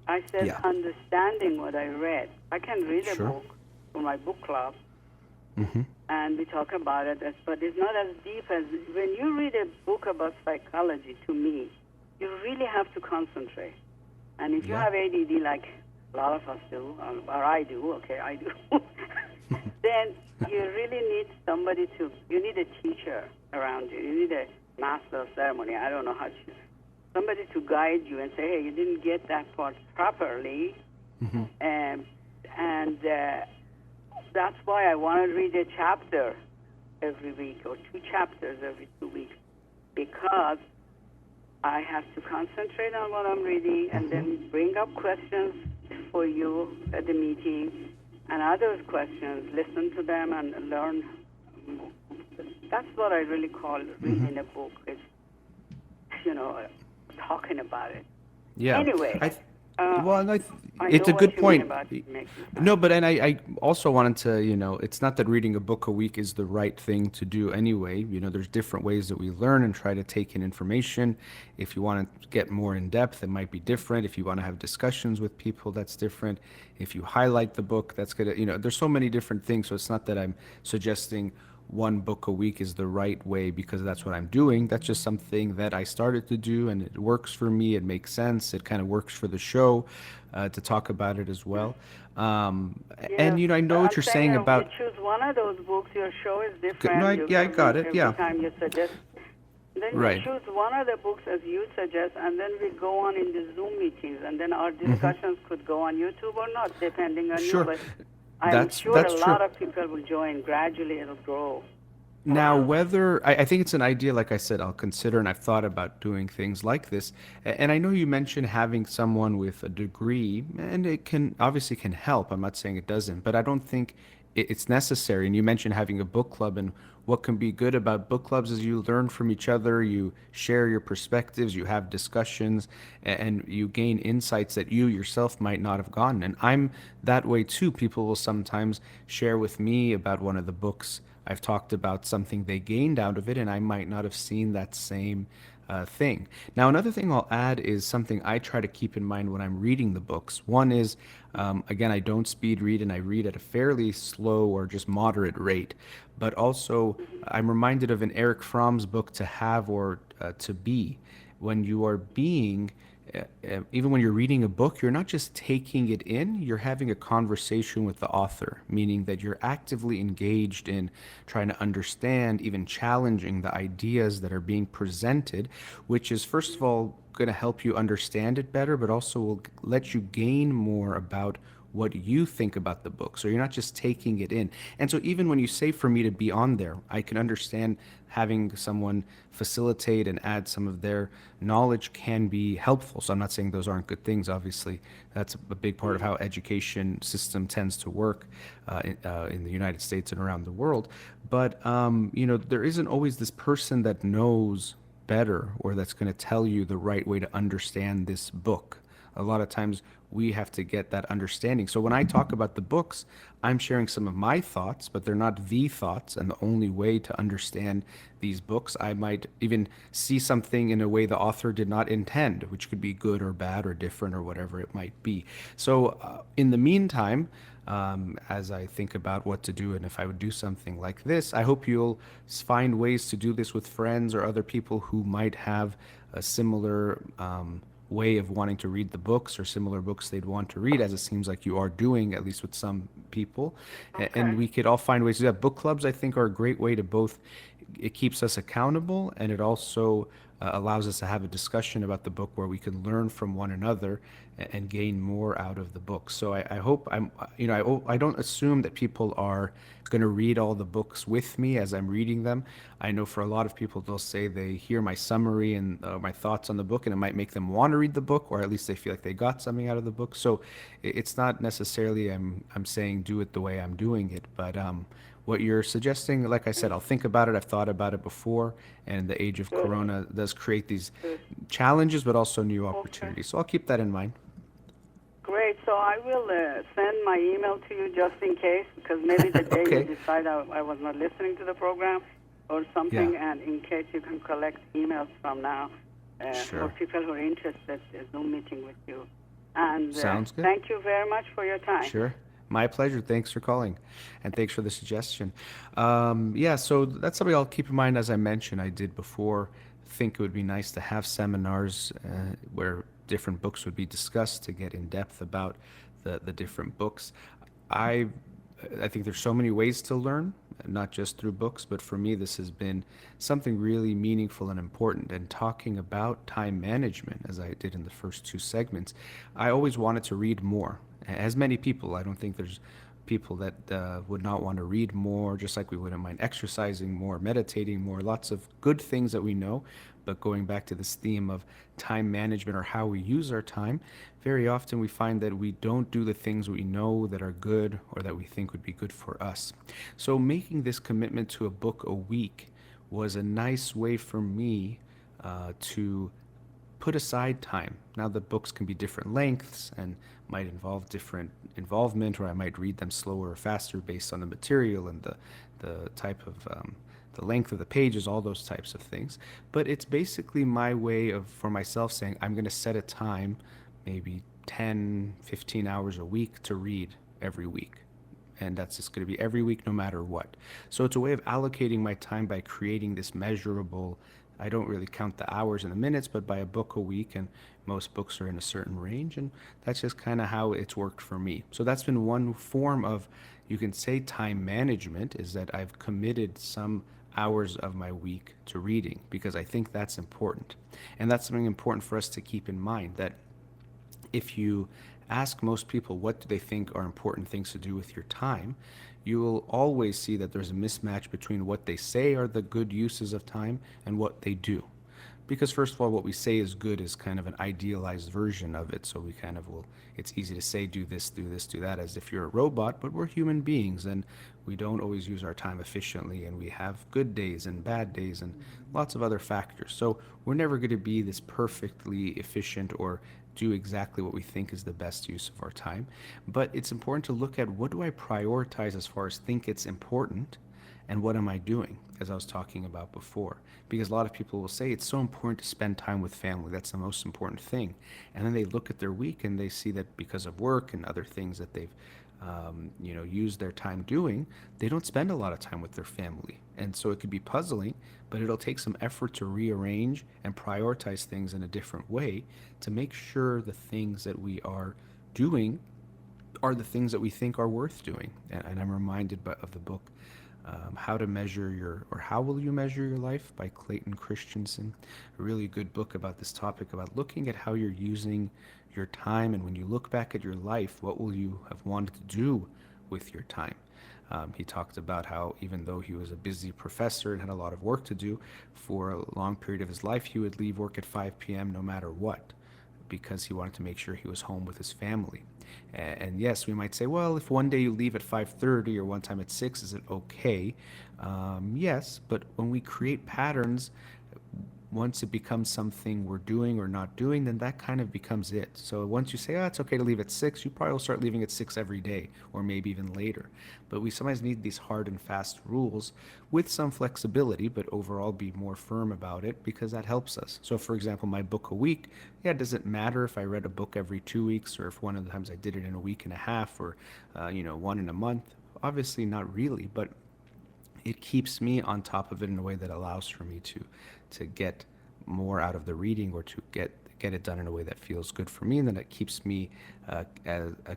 [SPEAKER 3] I said
[SPEAKER 2] Yeah.
[SPEAKER 3] understanding what I read. I can read a
[SPEAKER 2] Sure.
[SPEAKER 3] book for my book club,
[SPEAKER 2] Hmm.
[SPEAKER 3] and we talk about it, but it's not as deep as when you read a book about psychology. To me, you really have to concentrate. And if you
[SPEAKER 2] Yeah.
[SPEAKER 3] have ADD, like a lot of us do, or I do, okay, I do, then you really need somebody you need a teacher around you. You need a master of ceremony. I don't know how to, somebody to guide you and say, hey, you didn't get that part properly.
[SPEAKER 2] Hmm.
[SPEAKER 3] And that's why I want to read a chapter every week or 2 chapters every 2 weeks, because I have to concentrate on what I'm reading and then bring up questions for you at the meeting and others' questions, listen to them and learn. That's what I really call reading a book. It's, talking about it.
[SPEAKER 2] Yeah.
[SPEAKER 3] Anyway,
[SPEAKER 2] Well, and
[SPEAKER 3] I
[SPEAKER 2] it's
[SPEAKER 3] know
[SPEAKER 2] a good
[SPEAKER 3] what you mean
[SPEAKER 2] point.
[SPEAKER 3] about making time.
[SPEAKER 2] No, but and I also wanted to, it's not that reading a book a week is the right thing to do anyway. There's different ways that we learn and try to take in information. If you want to get more in depth, it might be different. If you want to have discussions with people, that's different. If you highlight the book, that's gonna, there's so many different things. So it's not that I'm suggesting one book a week is the right way because that's what I'm doing. That's just something that I started to do and it works for me. It makes sense. It kind of works for the show to talk about it as well. And,
[SPEAKER 3] Yes,
[SPEAKER 2] I know what you're saying about.
[SPEAKER 3] you choose one of those books, your show is different.
[SPEAKER 2] No, I got it.
[SPEAKER 3] Every
[SPEAKER 2] Yeah.
[SPEAKER 3] time you suggest. Then
[SPEAKER 2] Right.
[SPEAKER 3] you choose one of the books as you suggest, and then we go on in the Zoom meetings, and then our discussions could go on YouTube or not, depending on
[SPEAKER 2] Sure.
[SPEAKER 3] you. But I'm
[SPEAKER 2] That's
[SPEAKER 3] sure a
[SPEAKER 2] true.
[SPEAKER 3] lot of people will join. Gradually, it'll grow.
[SPEAKER 2] Now, whether I think it's an idea, like I said, I'll consider, and I've thought about doing things like this. And I know you mentioned having someone with a degree, and it can obviously can help. I'm not saying it doesn't, but I don't think it's necessary. And you mentioned having a book club, and what can be good about book clubs is you learn from each other, you share your perspectives, you have discussions, and you gain insights that you yourself might not have gotten. And I'm that way too. People will sometimes share with me about one of the books I've talked about, something they gained out of it, and I might not have seen that same thing. Now, another thing I'll add is something I try to keep in mind when I'm reading the books. One is, again, I don't speed read and I read at a fairly slow or just moderate rate. But also, I'm reminded of an Eric Fromm's book, To Have or To Be. When you are being, even when you're reading a book, you're not just taking it in, you're having a conversation with the author, meaning that you're actively engaged in trying to understand, even challenging the ideas that are being presented, which is, first of all, going to help you understand it better, but also will let you gain more about what you think about the book. So you're not just taking it in. And so even when you say for me to be on there, I can understand having someone facilitate and add some of their knowledge can be helpful. So I'm not saying those aren't good things. Obviously, that's a big part of how education system tends to work in the United States and around the world. But, there isn't always this person that knows better or that's going to tell you the right way to understand this book. A lot of times we have to get that understanding. So when I talk about the books, I'm sharing some of my thoughts, but they're not the thoughts and the only way to understand these books. I might even see something in a way the author did not intend, which could be good or bad or different or whatever it might be. So in the meantime, as I think about what to do and if I would do something like this, I hope you'll find ways to do this with friends or other people who might have a similar way of wanting to read the books or similar books they'd want to read, as it seems like you are doing, at least with some people. And we could all find ways to do that. Book clubs, I think, are a great way to both, it keeps us accountable and it also allows us to have a discussion about the book where we can learn from one another and gain more out of the book. So I hope I don't assume that people are going to read all the books with me as I'm reading them. I know for a lot of people, they'll say they hear my summary and my thoughts on the book, and it might make them want to read the book, or at least they feel like they got something out of the book. So it's not necessarily I'm saying do it the way I'm doing it, but what you're suggesting, like I said, I'll think about it. I've thought about it before, and the age of
[SPEAKER 3] Good.
[SPEAKER 2] Corona does create these
[SPEAKER 3] Good.
[SPEAKER 2] challenges, but also new
[SPEAKER 3] Okay.
[SPEAKER 2] opportunities. So I'll keep that in mind.
[SPEAKER 3] Great. So I will send my email to you just in case, because maybe the day
[SPEAKER 2] Okay.
[SPEAKER 3] you decide I was not listening to the program or something,
[SPEAKER 2] Yeah.
[SPEAKER 3] and in case you can collect emails from now
[SPEAKER 2] Sure.
[SPEAKER 3] for people who are interested in Zoom meeting with you. And
[SPEAKER 2] Sounds good.
[SPEAKER 3] thank you very much for your time.
[SPEAKER 2] Sure. My pleasure. Thanks for calling. And thanks for the suggestion. Yeah, so that's something I'll keep in mind. As I mentioned, I did before think it would be nice to have seminars where different books would be discussed to get in depth about the different books. I I think there's so many ways to learn, not just through books, but for me, this has been something really meaningful and important. And talking about time management, as I did in the first two segments, I always wanted to read more. As many people, I don't think there's people that would not want to read more, just like we wouldn't mind exercising more, meditating more, lots of good things that we know. But going back to this theme of time management or how we use our time, very often we find that we don't do the things we know that are good or that we think would be good for us. So making this commitment to a book a week was a nice way for me to put aside time. Now the books can be different lengths and might involve different involvement, or I might read them slower or faster based on the material and the type of the length of the pages, all those types of things. But it's basically my way of, for myself, saying I'm going to set a time, maybe 10, 15 hours a week to read every week. And that's just going to be every week, no matter what. So it's a way of allocating my time by creating this measurable, I don't really count the hours and the minutes, but by a book a week, and most books are in a certain range, and that's just kind of how it's worked for me. So that's been one form of, you can say, time management, is that I've committed some hours of my week to reading, because I think that's important. And that's something important for us to keep in mind, that if you ask most people what do they think are important things to do with your time, you will always see that there's a mismatch between what they say are the good uses of time and what they do. Because first of all, what we say is good is kind of an idealized version of it. So we kind of will, it's easy to say, do this, do this, do that, as if you're a robot, but we're human beings and we don't always use our time efficiently, and we have good days and bad days and lots of other factors. So we're never going to be this perfectly efficient or do exactly what we think is the best use of our time. But it's important to look at, what do I prioritize as far as think it's important, and what am I doing, as I was talking about before. Because a lot of people will say it's so important to spend time with family, that's the most important thing. And then they look at their week and they see that because of work and other things that they've used their time doing, they don't spend a lot of time with their family. And so it could be puzzling, but it'll take some effort to rearrange and prioritize things in a different way to make sure the things that we are doing are the things that we think are worth doing. And I'm reminded of the book, How to Measure Your, or How Will You Measure Your Life, by Clayton Christensen. A really good book about this topic, about looking at how you're using your time, and when you look back at your life, what will you have wanted to do with your time? He talked about how even though he was a busy professor and had a lot of work to do, for a long period of his life, he would leave work at 5 p.m. no matter what, because he wanted to make sure he was home with his family. And yes, we might say, well, if one day you leave at 5:30 or one time at 6, is it okay? Yes, but when we create patterns, once it becomes something we're doing or not doing, then that kind of becomes it. So once you say, oh, it's okay to leave at 6, you probably will start leaving at 6 every day, or maybe even later. But we sometimes need these hard and fast rules with some flexibility, but overall be more firm about it, because that helps us. So for example, my book a week, yeah, does it matter if I read a book every 2 weeks, or if one of the times I did it in a week and a half, or one in a month? Obviously not really, but it keeps me on top of it in a way that allows for me to get more out of the reading, or to get it done in a way that feels good for me, and then it keeps me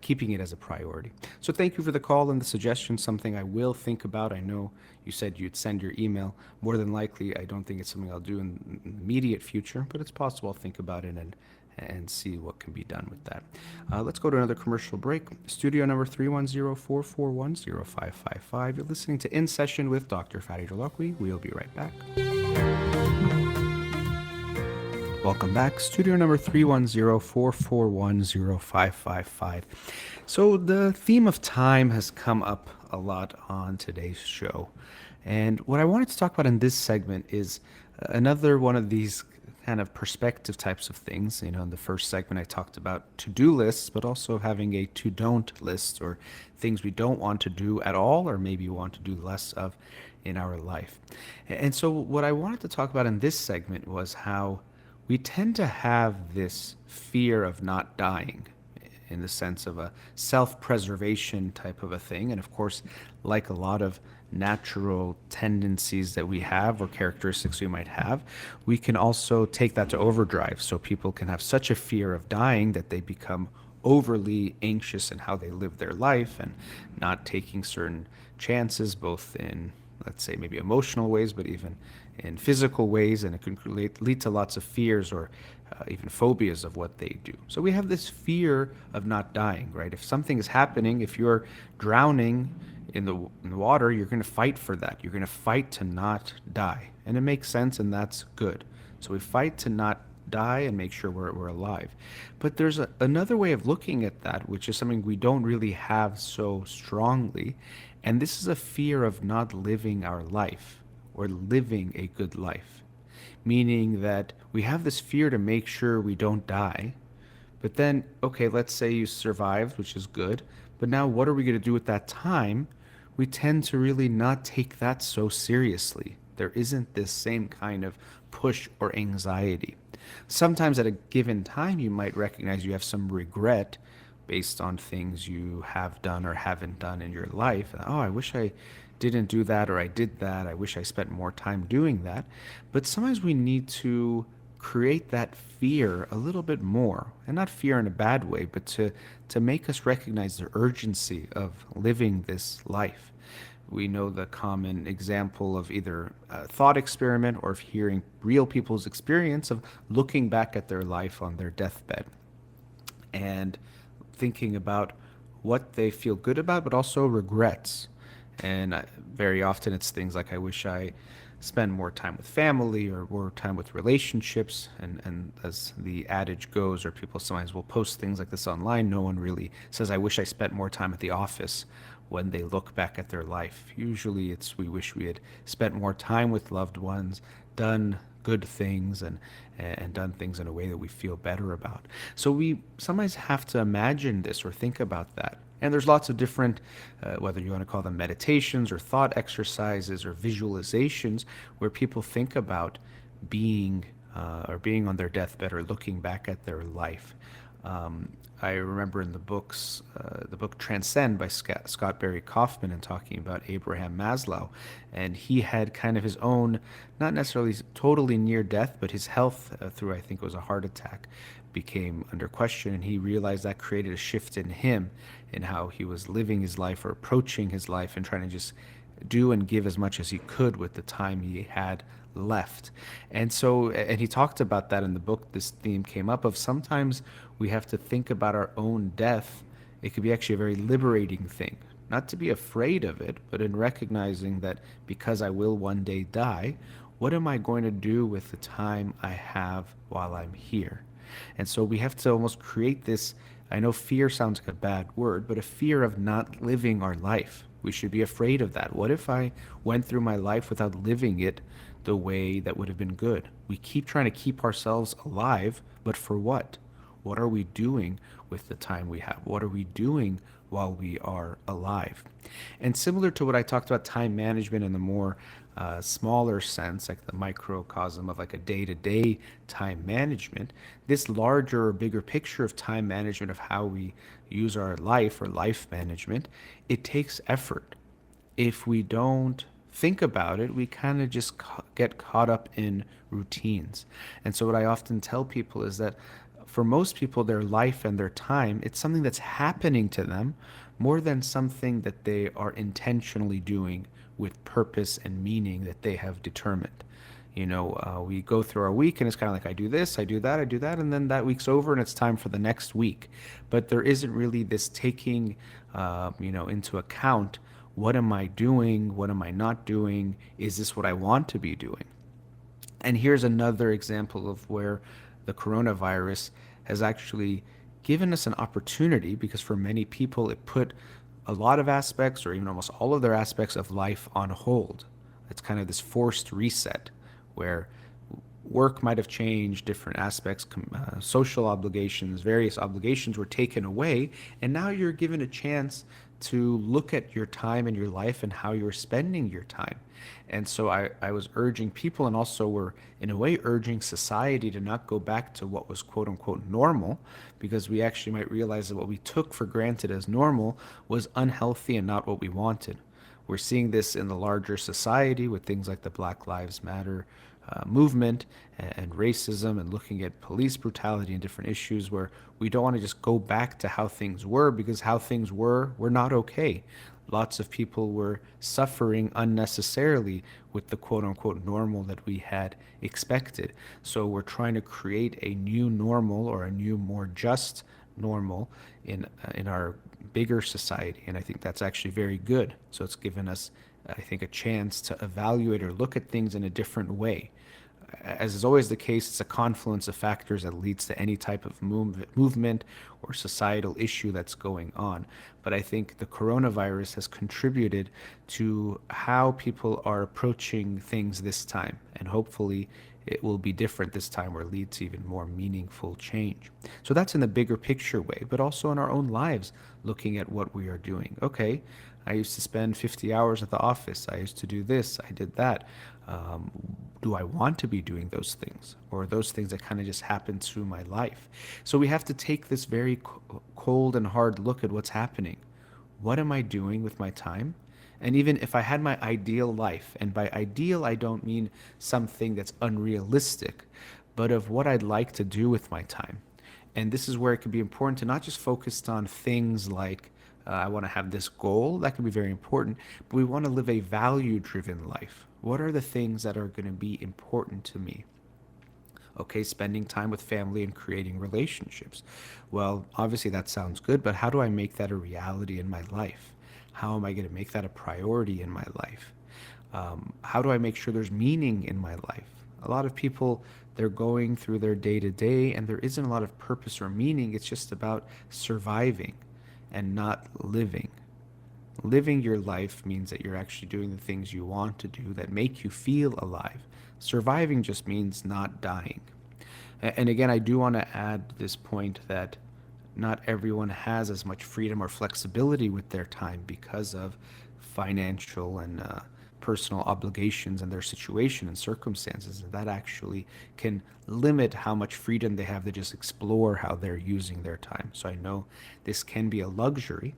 [SPEAKER 2] keeping it as a priority. So thank you for the call and the suggestion, something I will think about. I know you said you'd send your email. More than likely, I don't think it's something I'll do in the immediate future, but it's possible I'll think about it and see what can be done with that. Let's go to another commercial break. Studio number 310-441-0555. You're listening to In Session with Dr. Farid Holakouee. We'll be right back. Welcome back. Studio number 310-441-0555. So the theme of time has come up a lot on today's show. And what I wanted to talk about in this segment is another one of these kind of perspective types of things. In the first segment, I talked about to-do lists, but also having a to-don't list, or things we don't want to do at all, or maybe want to do less of in our life. And so what I wanted to talk about in this segment was how we tend to have this fear of not dying, in the sense of a self-preservation type of a thing. And of course, like a lot of natural tendencies that we have, or characteristics we might have, we can also take that to overdrive. So people can have such a fear of dying that they become overly anxious in how they live their life, and not taking certain chances, both in, let's say, maybe emotional ways, but even in physical ways. And it can lead to lots of fears, or even phobias of what they do. So we have this fear of not dying, right? If something is happening, if you're drowning in the water, you're going to fight for that. You're going to fight to not die. And it makes sense, and that's good. So we fight to not die and make sure we're alive. But there's another way of looking at that, which is something we don't really have so strongly. And this is a fear of not living our life, or living a good life. Meaning that we have this fear to make sure we don't die. But then, okay, let's say you survived, which is good. But now what are we going to do with that time? We tend to really not take that so seriously. There isn't this same kind of push or anxiety. Sometimes at a given time, you might recognize you have some regret based on things you have done or haven't done in your life. Oh, I wish I didn't do that, or I did that. I wish I spent more time doing that. But sometimes we need to create that fear a little bit more, and not fear in a bad way, but to make us recognize the urgency of living this life. We know the common example of either a thought experiment, or of hearing real people's experience of looking back at their life on their deathbed and thinking about what they feel good about, but also regrets. And very often it's things like, I wish I spend more time with family, or more time with relationships. And as the adage goes, or people sometimes will post things like this online, no one really says, I wish I spent more time at the office, when they look back at their life. Usually it's, we wish we had spent more time with loved ones, done good things, and done things in a way that we feel better about. So we sometimes have to imagine this, or think about that. And there's lots of different, whether you want to call them meditations, or thought exercises, or visualizations, where people think about being on their deathbed, or looking back at their life. I remember in the book Transcend by Scott Barry Kaufman, and talking about Abraham Maslow, and he had kind of his own, not necessarily totally near death, but his health through, I think it was a heart attack, became under question, and he realized that created a shift in him, in how he was living his life, or approaching his life, and trying to just do and give as much as he could with the time he had left. And he talked about that in the book. This theme came up of sometimes we have to think about our own death. It could be actually a very liberating thing, not to be afraid of it, but in recognizing that because I will one day die, what am I going to do with the time I have while I'm here? And so we have to almost create this, I know fear sounds like a bad word, but a fear of not living our life. We should be afraid of that. What if I went through my life without living it the way that would have been good? We keep trying to keep ourselves alive, but for what? What are we doing with the time we have? What are we doing while we are alive? And similar to what I talked about time management in the more smaller sense, like the microcosm of like a day-to-day time management, this larger or bigger picture of time management, of how we use our life, or life management, it takes effort. If we don't think about it, we kind of just get caught up in routines. And so what I often tell people is that for most people, their life and their time, it's something that's happening to them more than something that they are intentionally doing with purpose and meaning that they have determined. We go through our week, and it's kind of like, I do this, I do that, and then that week's over, and it's time for the next week. But there isn't really this taking, into account, what am I doing? What am I not doing? Is this what I want to be doing? And here's another example of where the coronavirus has actually given us an opportunity, because for many people it put a lot of aspects, or even almost all of their aspects of life on hold. It's kind of this forced reset where work might have changed, different aspects, social obligations, various obligations were taken away, and now you're given a chance to look at your time and your life and how you're spending your time. And so I was urging people, and also were in a way urging society, to not go back to what was quote unquote normal, because we actually might realize that what we took for granted as normal was unhealthy and not what we wanted. We're seeing this in the larger society with things like the Black Lives Matter movement and racism, and looking at police brutality and different issues, where we don't want to just go back to how things were, because how things were not okay. Lots of people were suffering unnecessarily with the quote unquote normal that we had expected. So we're trying to create a new normal, or a new, more just normal in our bigger society, and I think that's actually very good. So it's given us, I think, a chance to evaluate or look at things in a different way. As is always the case, it's a confluence of factors that leads to any type of movement or societal issue that's going on. But I think the coronavirus has contributed to how people are approaching things this time, and hopefully it will be different this time, or lead to even more meaningful change. So that's in the bigger picture way, but also in our own lives, looking at what we are doing. Okay, I used to spend 50 hours at the office. I used to do this. I did that. Do I want to be doing those things? Or are those things that kind of just happen through my life? So we have to take this very cold and hard look at what's happening. What am I doing with my time? And even if I had my ideal life, and by ideal I don't mean something that's unrealistic, but of what I'd like to do with my time. And this is where it can be important to not just focus on things like, I want to have this goal. That can be very important, but we want to live a value-driven life. What are the things that are going to be important to me? Okay, spending time with family and creating relationships. Well, obviously that sounds good, but how do I make that a reality in my life? How am I going to make that a priority in my life? How do I make sure there's meaning in my life? A lot of people, they're going through their day to day, and there isn't a lot of purpose or meaning. It's just about surviving and not living. Living your life means that you're actually doing the things you want to do that make you feel alive. Surviving just means not dying. And again, I do want to add this point that not everyone has as much freedom or flexibility with their time because of financial and personal obligations and their situation and circumstances. And that actually can limit how much freedom they have to just explore how they're using their time. So I know this can be a luxury,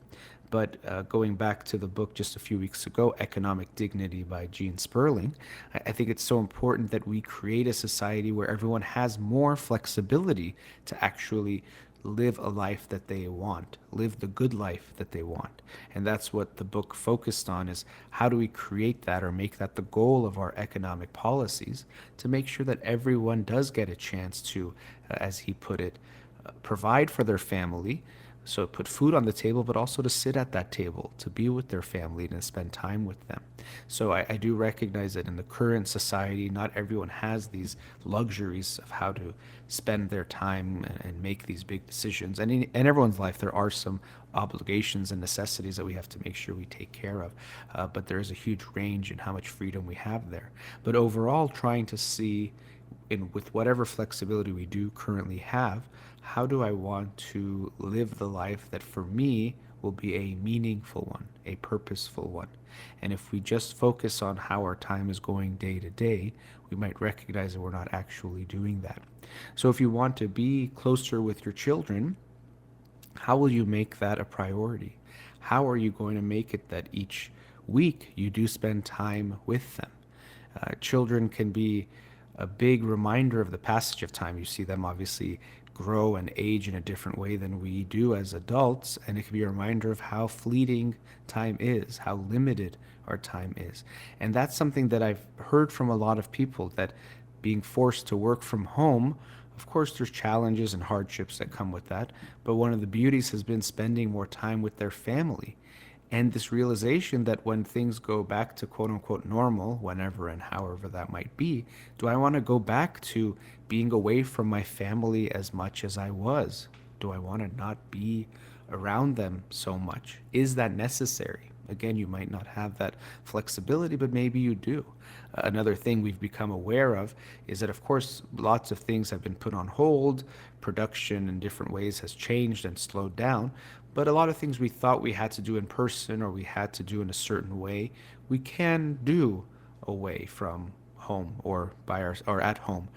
[SPEAKER 2] but going back to the book just a few weeks ago, Economic Dignity by Gene Sperling, I think it's so important that we create a society where everyone has more flexibility to actually live a life that they want, live the good life that they want. And that's what the book focused on, is how do we create that, or make that the goal of our economic policies, to make sure that everyone does get a chance to, as he put it, provide for their family, so put food on the table, but also to sit at that table, to be with their family and to spend time with them. So I do recognize that in the current society, not everyone has these luxuries of how to spend their time and make these big decisions. And in everyone's life, there are some obligations and necessities that we have to make sure we take care of. But there is a huge range in how much freedom we have there. But overall, trying to see, with whatever flexibility we do currently have, how do I want to live the life that for me will be a meaningful one, a purposeful one? And if we just focus on how our time is going day to day, we might recognize that we're not actually doing that. So if you want to be closer with your children, how will you make that a priority? How are you going to make it that each week you do spend time with them? Children can be a big reminder of the passage of time. You see them obviously grow and age in a different way than we do as adults, and it can be a reminder of how fleeting time is, how limited our time is. And that's something that I've heard from a lot of people, that being forced to work from home, of course there's challenges and hardships that come with that, but one of the beauties has been spending more time with their family. And this realization that when things go back to quote unquote normal, whenever and however that might be, do I want to go back to being away from my family as much as I was? Do I want to not be around them so much? Is that necessary? Again, you might not have that flexibility, but maybe you do. Another thing we've become aware of is that, of course, lots of things have been put on hold. Production in different ways has changed and slowed down. But a lot of things we thought we had to do in person or we had to do in a certain way, we can do away from home or or at home,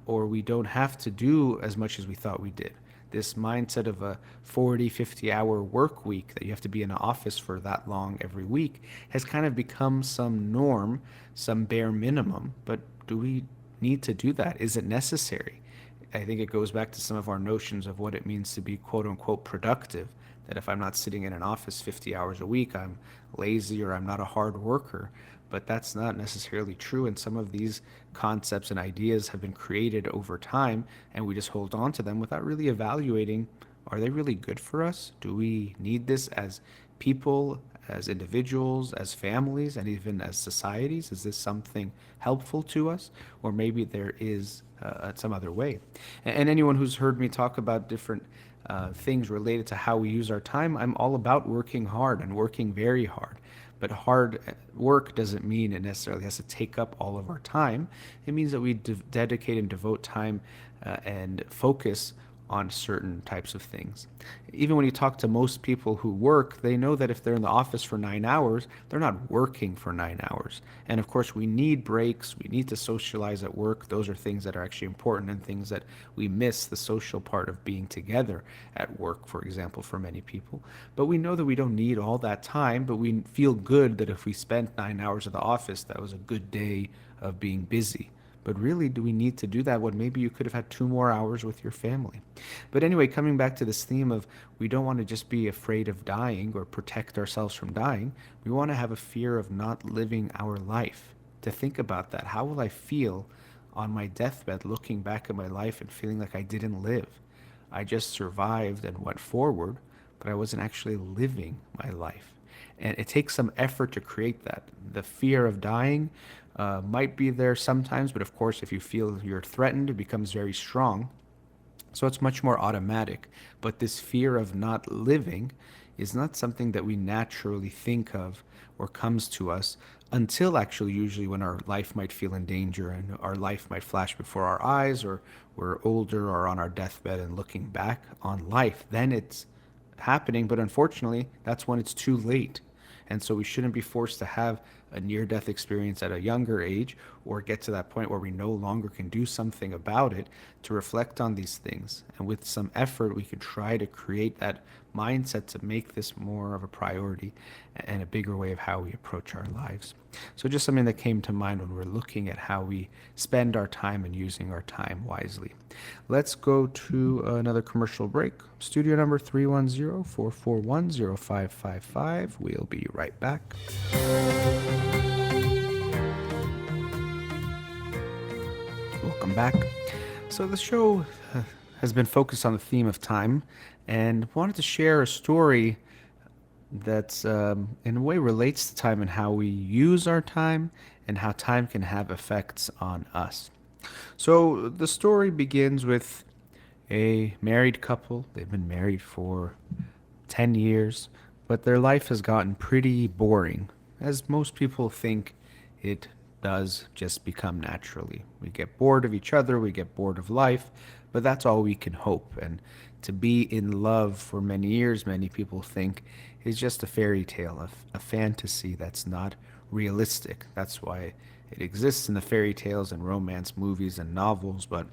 [SPEAKER 2] or we don't have to do as much as we thought we did. This mindset of a 40, 50-hour work week that you have to be in an office for that long every week has kind of become some norm, some bare minimum. But do we need to do that? Is it necessary? I think it goes back to some of our notions of what it means to be quote unquote productive. That if I'm not sitting in an office 50 hours a week, I'm lazy or I'm not a hard worker. But that's not necessarily true. And some of these concepts and ideas have been created over time, and we just hold on to them without really evaluating, are they really good for us? Do we need this as people, as individuals, as families, and even as societies? Is this something helpful to us? Or maybe there is some other way. And anyone who's heard me talk about different things related to how we use our time, I'm all about working hard and working very hard. But hard work doesn't mean it necessarily has to take up all of our time. It means that we dedicate and devote time and focus on certain types of things. Even when you talk to most people who work, they know that if they're in the office for 9 hours, they're not working for 9 hours. And of course, we need breaks. We need to socialize at work. Those are things that are actually important and things that we miss, the social part of being together at work, for example, for many people. But we know that we don't need all that time, but we feel good that if we spent 9 hours at the office, that was a good day of being busy. But really, do we need to do that when maybe you could have had 2 more hours with your family? But anyway, coming back to this theme of we don't want to just be afraid of dying or protect ourselves from dying. We want to have a fear of not living our life. To think about that. How will I feel on my deathbed looking back at my life and feeling like I didn't live? I just survived and went forward, but I wasn't actually living my life. And it takes some effort to create that. The fear of dying might be there sometimes, but of course, if you feel you're threatened, it becomes very strong. So it's much more automatic. But this fear of not living is not something that we naturally think of or comes to us until actually usually when our life might feel in danger and our life might flash before our eyes, or we're older or on our deathbed and looking back on life. Then it's happening, but unfortunately, that's when it's too late. And so we shouldn't be forced to have a near-death experience at a younger age or get to that point where we no longer can do something about it, to reflect on these things. And with some effort, we could try to create that mindset to make this more of a priority and a bigger way of how we approach our lives. So just something that came to mind when we're looking at how we spend our time and using our time wisely. Let's go to another commercial break. Studio number 310-441-0555. We'll be right back. Welcome back. So the show has been focused on the theme of time, and wanted to share a story that in a way relates to time and how we use our time and how time can have effects on us. So the story begins with a married couple. They've been married for 10 years, but their life has gotten pretty boring, as most people think it does just become naturally. We get bored of each other, we get bored of life, but that's all we can hope. And to be in love for many years, many people think is just a fairy tale, a fantasy that's not realistic. That's why it exists in the fairy tales and romance movies and novels, but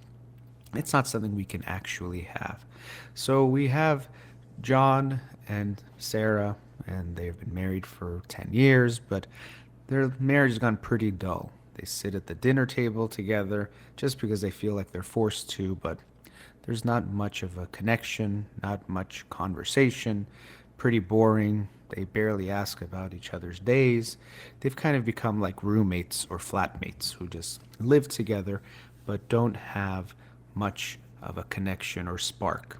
[SPEAKER 2] it's not something we can actually have. So we have John and Sarah, and they've been married for 10 years, but their marriage has gone pretty dull. They sit at the dinner table together just because they feel like they're forced to, but there's not much of a connection, not much conversation, pretty boring. They barely ask about each other's days. They've kind of become like roommates or flatmates who just live together but don't have much of a connection or spark.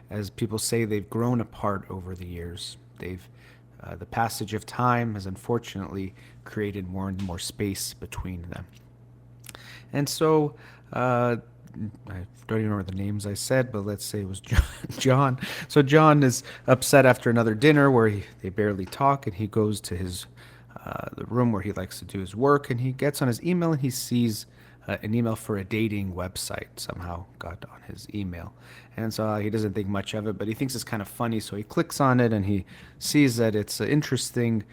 [SPEAKER 2] As people say, they've grown apart over the years. The passage of time has unfortunately created more and more space between them. And so I don't even remember the names I said, but let's say it was John. So John is upset after another dinner where they barely talk, and he goes to his the room where he likes to do his work, and he gets on his email and he sees an email for a dating website somehow got on his email. And so he doesn't think much of it, but he thinks it's kind of funny. So he clicks on it and he sees that it's an interesting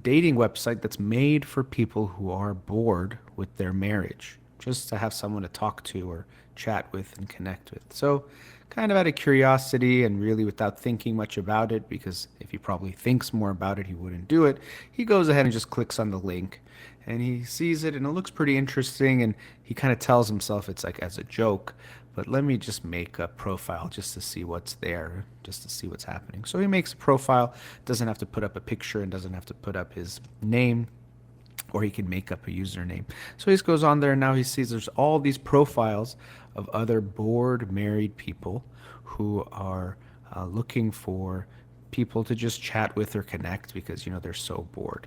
[SPEAKER 2] dating website that's made for people who are bored with their marriage, just to have someone to talk to or chat with and connect with. So, kind of out of curiosity and really without thinking much about it, because if he probably thinks more about it, he wouldn't do it. He goes ahead and just clicks on the link and he sees it and it looks pretty interesting. And he kind of tells himself it's like as a joke, but let me just make a profile just to see what's there, just to see what's happening. So he makes a profile, doesn't have to put up a picture and doesn't have to put up his name, or he can make up a username. So he just goes on there and now he sees there's all these profiles of other bored married people who are looking for people to just chat with or connect because, they're so bored.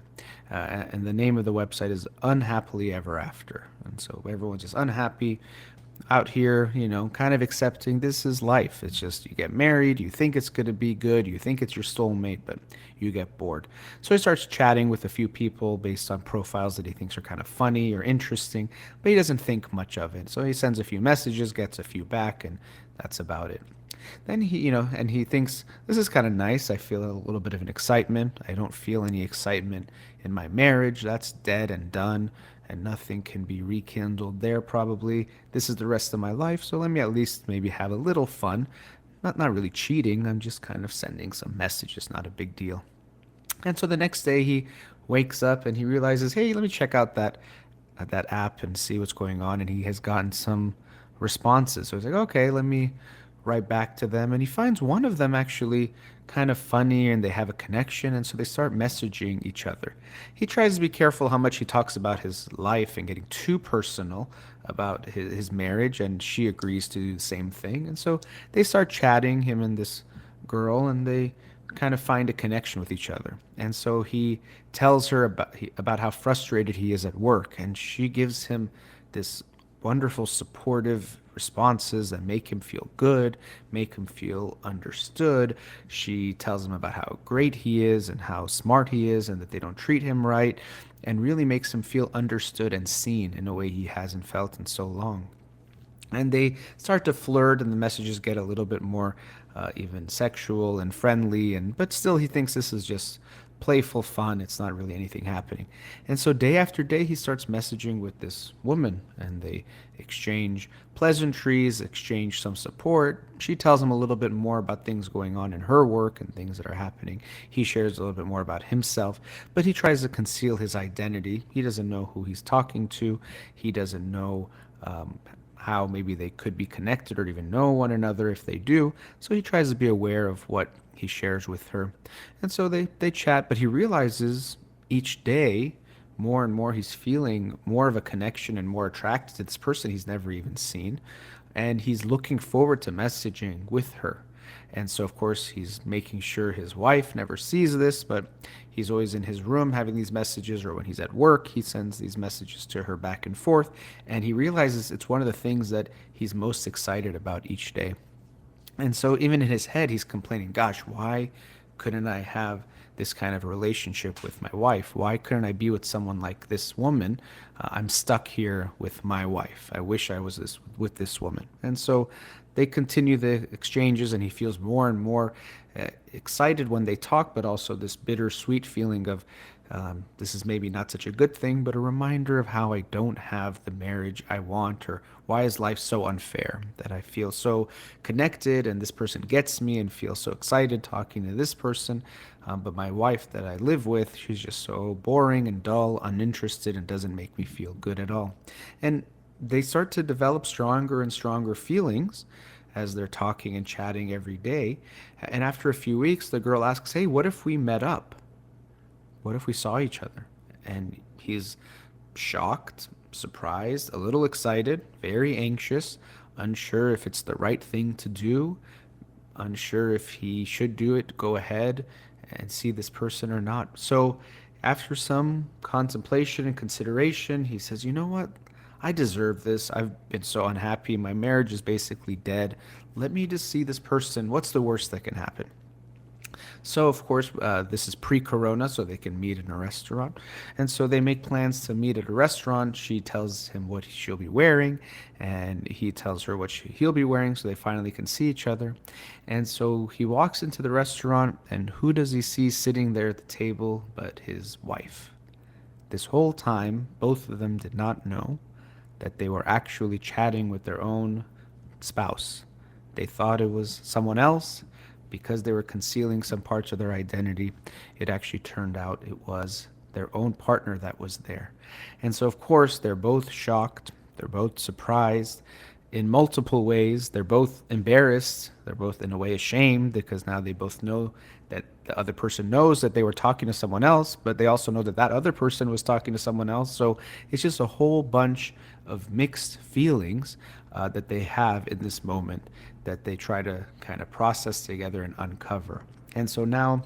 [SPEAKER 2] And the name of the website is Unhappily Ever After. And so everyone's just unhappy out here, kind of accepting this is life. It's just you get married, you think it's going to be good, you think it's your soulmate, but you get bored. So he starts chatting with a few people based on profiles that he thinks are kind of funny or interesting, but he doesn't think much of it. So he sends a few messages, gets a few back, and that's about it. Then and he thinks, this is kind of nice. I feel a little bit of an excitement. I don't feel any excitement in my marriage. That's dead and done, and nothing can be rekindled there probably. This is the rest of my life, so let me at least maybe have a little fun. Not really cheating. I'm just kind of sending some messages, not a big deal. And so the next day he wakes up and he realizes, hey, let me check out that app and see what's going on. And he has gotten some responses. So he's like, okay, let me write back to them. And he finds one of them actually kind of funny and they have a connection. And so they start messaging each other. He tries to be careful how much he talks about his life and getting too personal about his marriage. And she agrees to do the same thing. And so they start chatting, him and this girl, and they kind of find a connection with each other. And so he tells her about how frustrated he is at work. And she gives him this wonderful supportive responses that make him feel good, make him feel understood. She tells him about how great he is and how smart he is and that they don't treat him right, and really makes him feel understood and seen in a way he hasn't felt in so long. And they start to flirt and the messages get a little bit more even sexual and friendly, but still he thinks this is just playful fun. It's not really anything happening. And so day after day, he starts messaging with this woman and they exchange pleasantries, exchange some support. She tells him a little bit more about things going on in her work and things that are happening. He shares a little bit more about himself, but he tries to conceal his identity. He doesn't know who he's talking to. He doesn't know how maybe they could be connected or even know one another if they do. So he tries to be aware of what he shares with her. And so they chat, but he realizes each day more and more he's feeling more of a connection and more attracted to this person he's never even seen. And he's looking forward to messaging with her. And so, of course, he's making sure his wife never sees this, but he's always in his room having these messages, or when he's at work, he sends these messages to her back and forth. And he realizes it's one of the things that he's most excited about each day. And so even in his head, he's complaining, gosh, why couldn't I have this kind of relationship with my wife? Why couldn't I be with someone like this woman? I'm stuck here with my wife. I wish I was with this woman. And so they continue the exchanges, and he feels more and more excited when they talk, but also this bittersweet feeling of this is maybe not such a good thing, but a reminder of how I don't have the marriage I want, or why is life so unfair that I feel so connected and this person gets me and feel so excited talking to this person. But my wife that I live with, she's just so boring and dull, uninterested, and doesn't make me feel good at all. And they start to develop stronger and stronger feelings as they're talking and chatting every day. And after a few weeks, the girl asks, hey, what if we met up? What if we saw each other? And he's shocked, surprised, a little excited, very anxious, unsure if it's the right thing to do, unsure if he should do it, go ahead and see this person or not. So after some contemplation and consideration, he says, you know what? I deserve this. I've been so unhappy. My marriage is basically dead. Let me just see this person. What's the worst that can happen? So, of course, this is pre corona, so they can meet in a restaurant. And so they make plans to meet at a restaurant. She tells him what she'll be wearing, and he tells her what he'll be wearing, so they finally can see each other. And so he walks into the restaurant, and who does he see sitting there at the table but his wife? This whole time, both of them did not know that they were actually chatting with their own spouse. They thought it was someone else because they were concealing some parts of their identity. It actually turned out it was their own partner that was there. And so, of course, they're both shocked, they're both surprised in multiple ways. They're both embarrassed, they're both in a way ashamed because now they both know that the other person knows that they were talking to someone else, but they also know that that other person was talking to someone else. So it's just a whole bunch of mixed feelings that they have in this moment that they try to kind of process together and uncover. And so now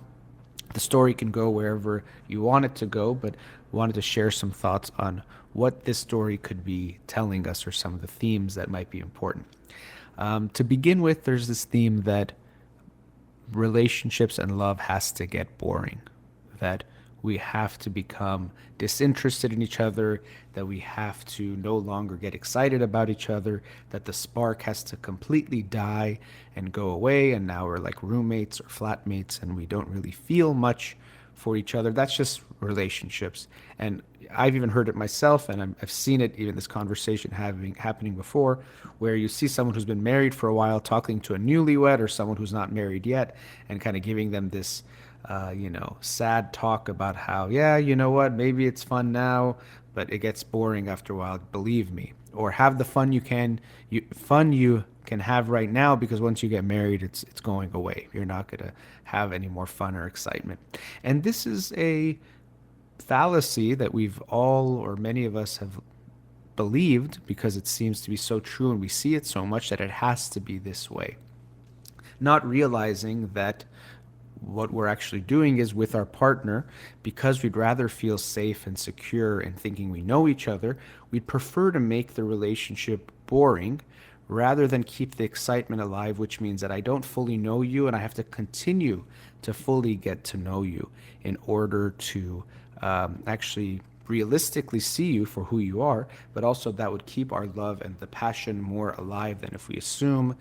[SPEAKER 2] the story can go wherever you want it to go, but wanted to share some thoughts on what this story could be telling us or some of the themes that might be important. To begin with, there's this theme that relationships and love has to get boring, that we have to become disinterested in each other, that we have to no longer get excited about each other, that the spark has to completely die and go away, and now we're like roommates or flatmates and we don't really feel much for each other. That's just relationships. And I've even heard it myself, and I've seen it, even this conversation happening before, where you see someone who's been married for a while talking to a newlywed or someone who's not married yet and kind of giving them this sad talk about how, yeah, you know what, maybe it's fun now, but it gets boring after a while, believe me. Or have the fun you can have right now, because once you get married, it's going away. You're not going to have any more fun or excitement. And this is a fallacy that we've all, or many of us, have believed because it seems to be so true and we see it so much that it has to be this way. Not realizing that what we're actually doing is with our partner, because we'd rather feel safe and secure in thinking we know each other, we'd prefer to make the relationship boring rather than keep the excitement alive, which means that I don't fully know you and I have to continue to fully get to know you in order to actually realistically see you for who you are, but also that would keep our love and the passion more alive than if we assume,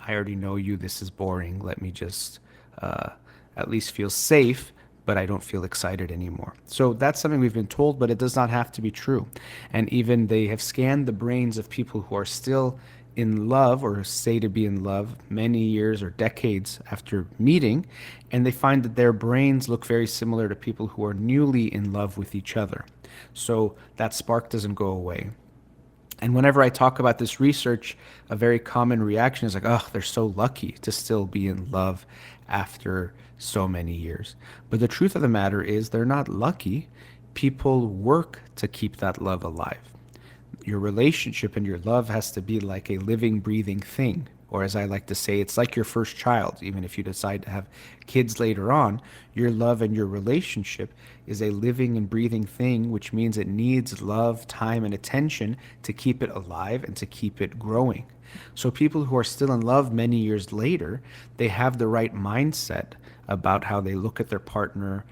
[SPEAKER 2] I already know you, this is boring, let me just at least feel safe, but I don't feel excited anymore. So that's something we've been told, but it does not have to be true. And even they have scanned the brains of people who are still in love or say to be in love many years or decades after meeting, and they find that their brains look very similar to people who are newly in love with each other. So that spark doesn't go away. And whenever I talk about this research, a very common reaction is like, oh, they're so lucky to still be in love after so many years. But the truth of the matter is they're not lucky. People work to keep that love alive. Your relationship and your love has to be like a living, breathing thing. Or as I like to say, it's like your first child. Even if you decide to have kids later on, your love and your relationship is a living and breathing thing, which means it needs love, time, and attention to keep it alive and to keep it growing. So people who are still in love many years later, they have the right mindset about how they look at their partner,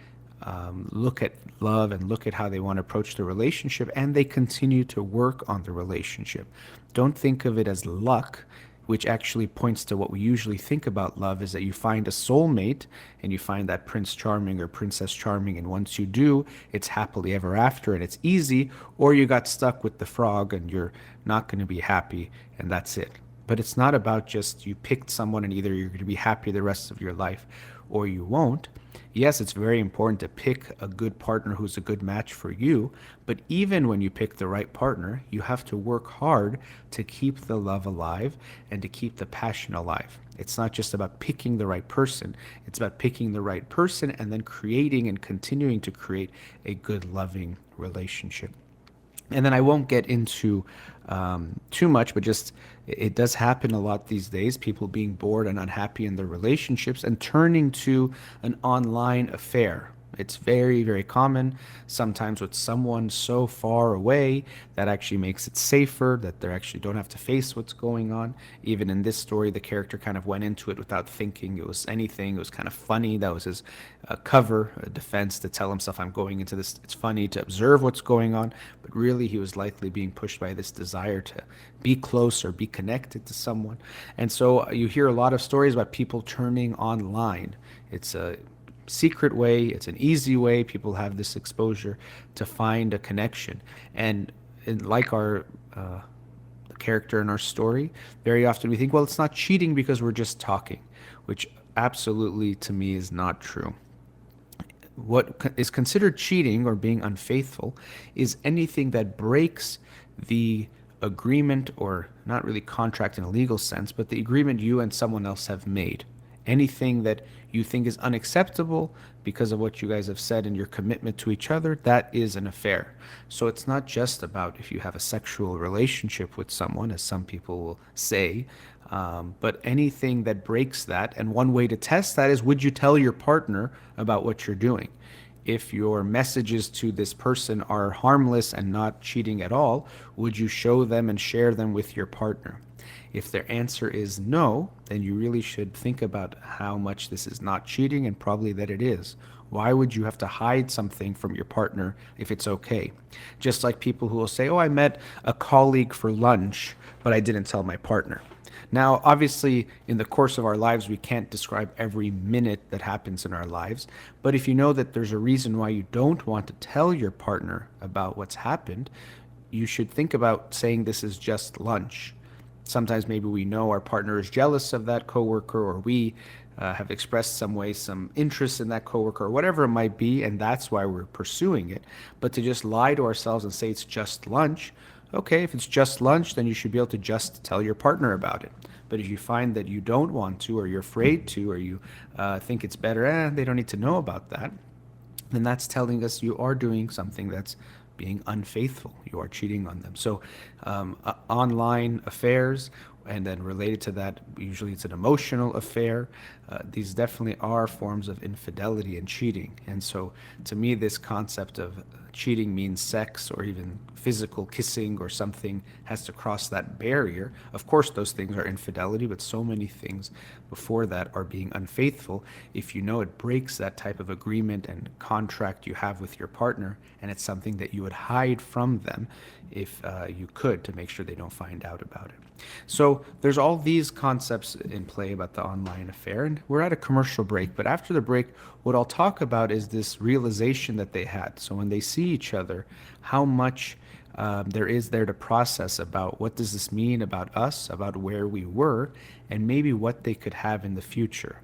[SPEAKER 2] look at love, and look at how they want to approach the relationship, and they continue to work on the relationship. Don't think of it as luck, which actually points to what we usually think about love, is that you find a soulmate and you find that Prince Charming or Princess Charming, and once you do, it's happily ever after and it's easy, or you got stuck with the frog and you're not going to be happy and that's it. But it's not about just you picked someone and either you're going to be happy the rest of your life or you won't. Yes, it's very important to pick a good partner who's a good match for you, but even when you pick the right partner, you have to work hard to keep the love alive and to keep the passion alive. It's not just about picking the right person, it's about picking the right person and then creating and continuing to create a good, loving relationship. And then I won't get into too much, but just it does happen a lot these days, people being bored and unhappy in their relationships and turning to an online affair, It's very, very common, sometimes with someone so far away that actually makes it safer, that they actually don't have to face what's going on. Even in this story, the character kind of went into it without thinking it was anything. It was kind of funny. That was his cover, a defense to tell himself, I'm going into this. It's funny to observe what's going on, but really he was likely being pushed by this desire to be close or be connected to someone. And so you hear a lot of stories about people turning online. It's a secret way, it's an easy way. People have this exposure to find a connection. And like our the character in our story, very often we think, well, it's not cheating because we're just talking, which absolutely to me is not true. What is considered cheating or being unfaithful is anything that breaks the agreement, or not really contract in a legal sense, but the agreement you and someone else have made. Anything that you think is unacceptable because of what you guys have said and your commitment to each other, that is an affair. So it's not just about if you have a sexual relationship with someone, as some people will say, but anything that breaks that. And one way to test that is, would you tell your partner about what you're doing? If your messages to this person are harmless and not cheating at all, would you show them and share them with your partner? If their answer is no, then you really should think about how much this is not cheating, and probably that it is. Why would you have to hide something from your partner if it's okay? Just like people who will say, oh, I met a colleague for lunch, but I didn't tell my partner. Now, obviously, in the course of our lives, we can't describe every minute that happens in our lives. But if you know that there's a reason why you don't want to tell your partner about what's happened, you should think about saying this is just lunch. Sometimes maybe we know our partner is jealous of that coworker, or we have expressed some way, some interest in that coworker, or whatever it might be, and that's why we're pursuing it. But to just lie to ourselves and say it's just lunch, okay, if it's just lunch, then you should be able to just tell your partner about it. But if you find that you don't want to, or you're afraid to, or you think it's better, they don't need to know about that, then that's telling us you are doing something that's being unfaithful. You are cheating on them. So online affairs, and then related to that, usually it's an emotional affair. These definitely are forms of infidelity and cheating. And so to me, this concept of cheating means sex or even physical kissing or something has to cross that barrier. Of course, those things are infidelity, but so many things before that are being unfaithful. If you know it breaks that type of agreement and contract you have with your partner, and it's something that you would hide from them if you could, to make sure they don't find out about it. So there's all these concepts in play about the online affair, and we're at a commercial break. But after the break, what I'll talk about is this realization that they had. So when they see each other, how much there is there to process about what does this mean about us, about where we were, and maybe what they could have in the future.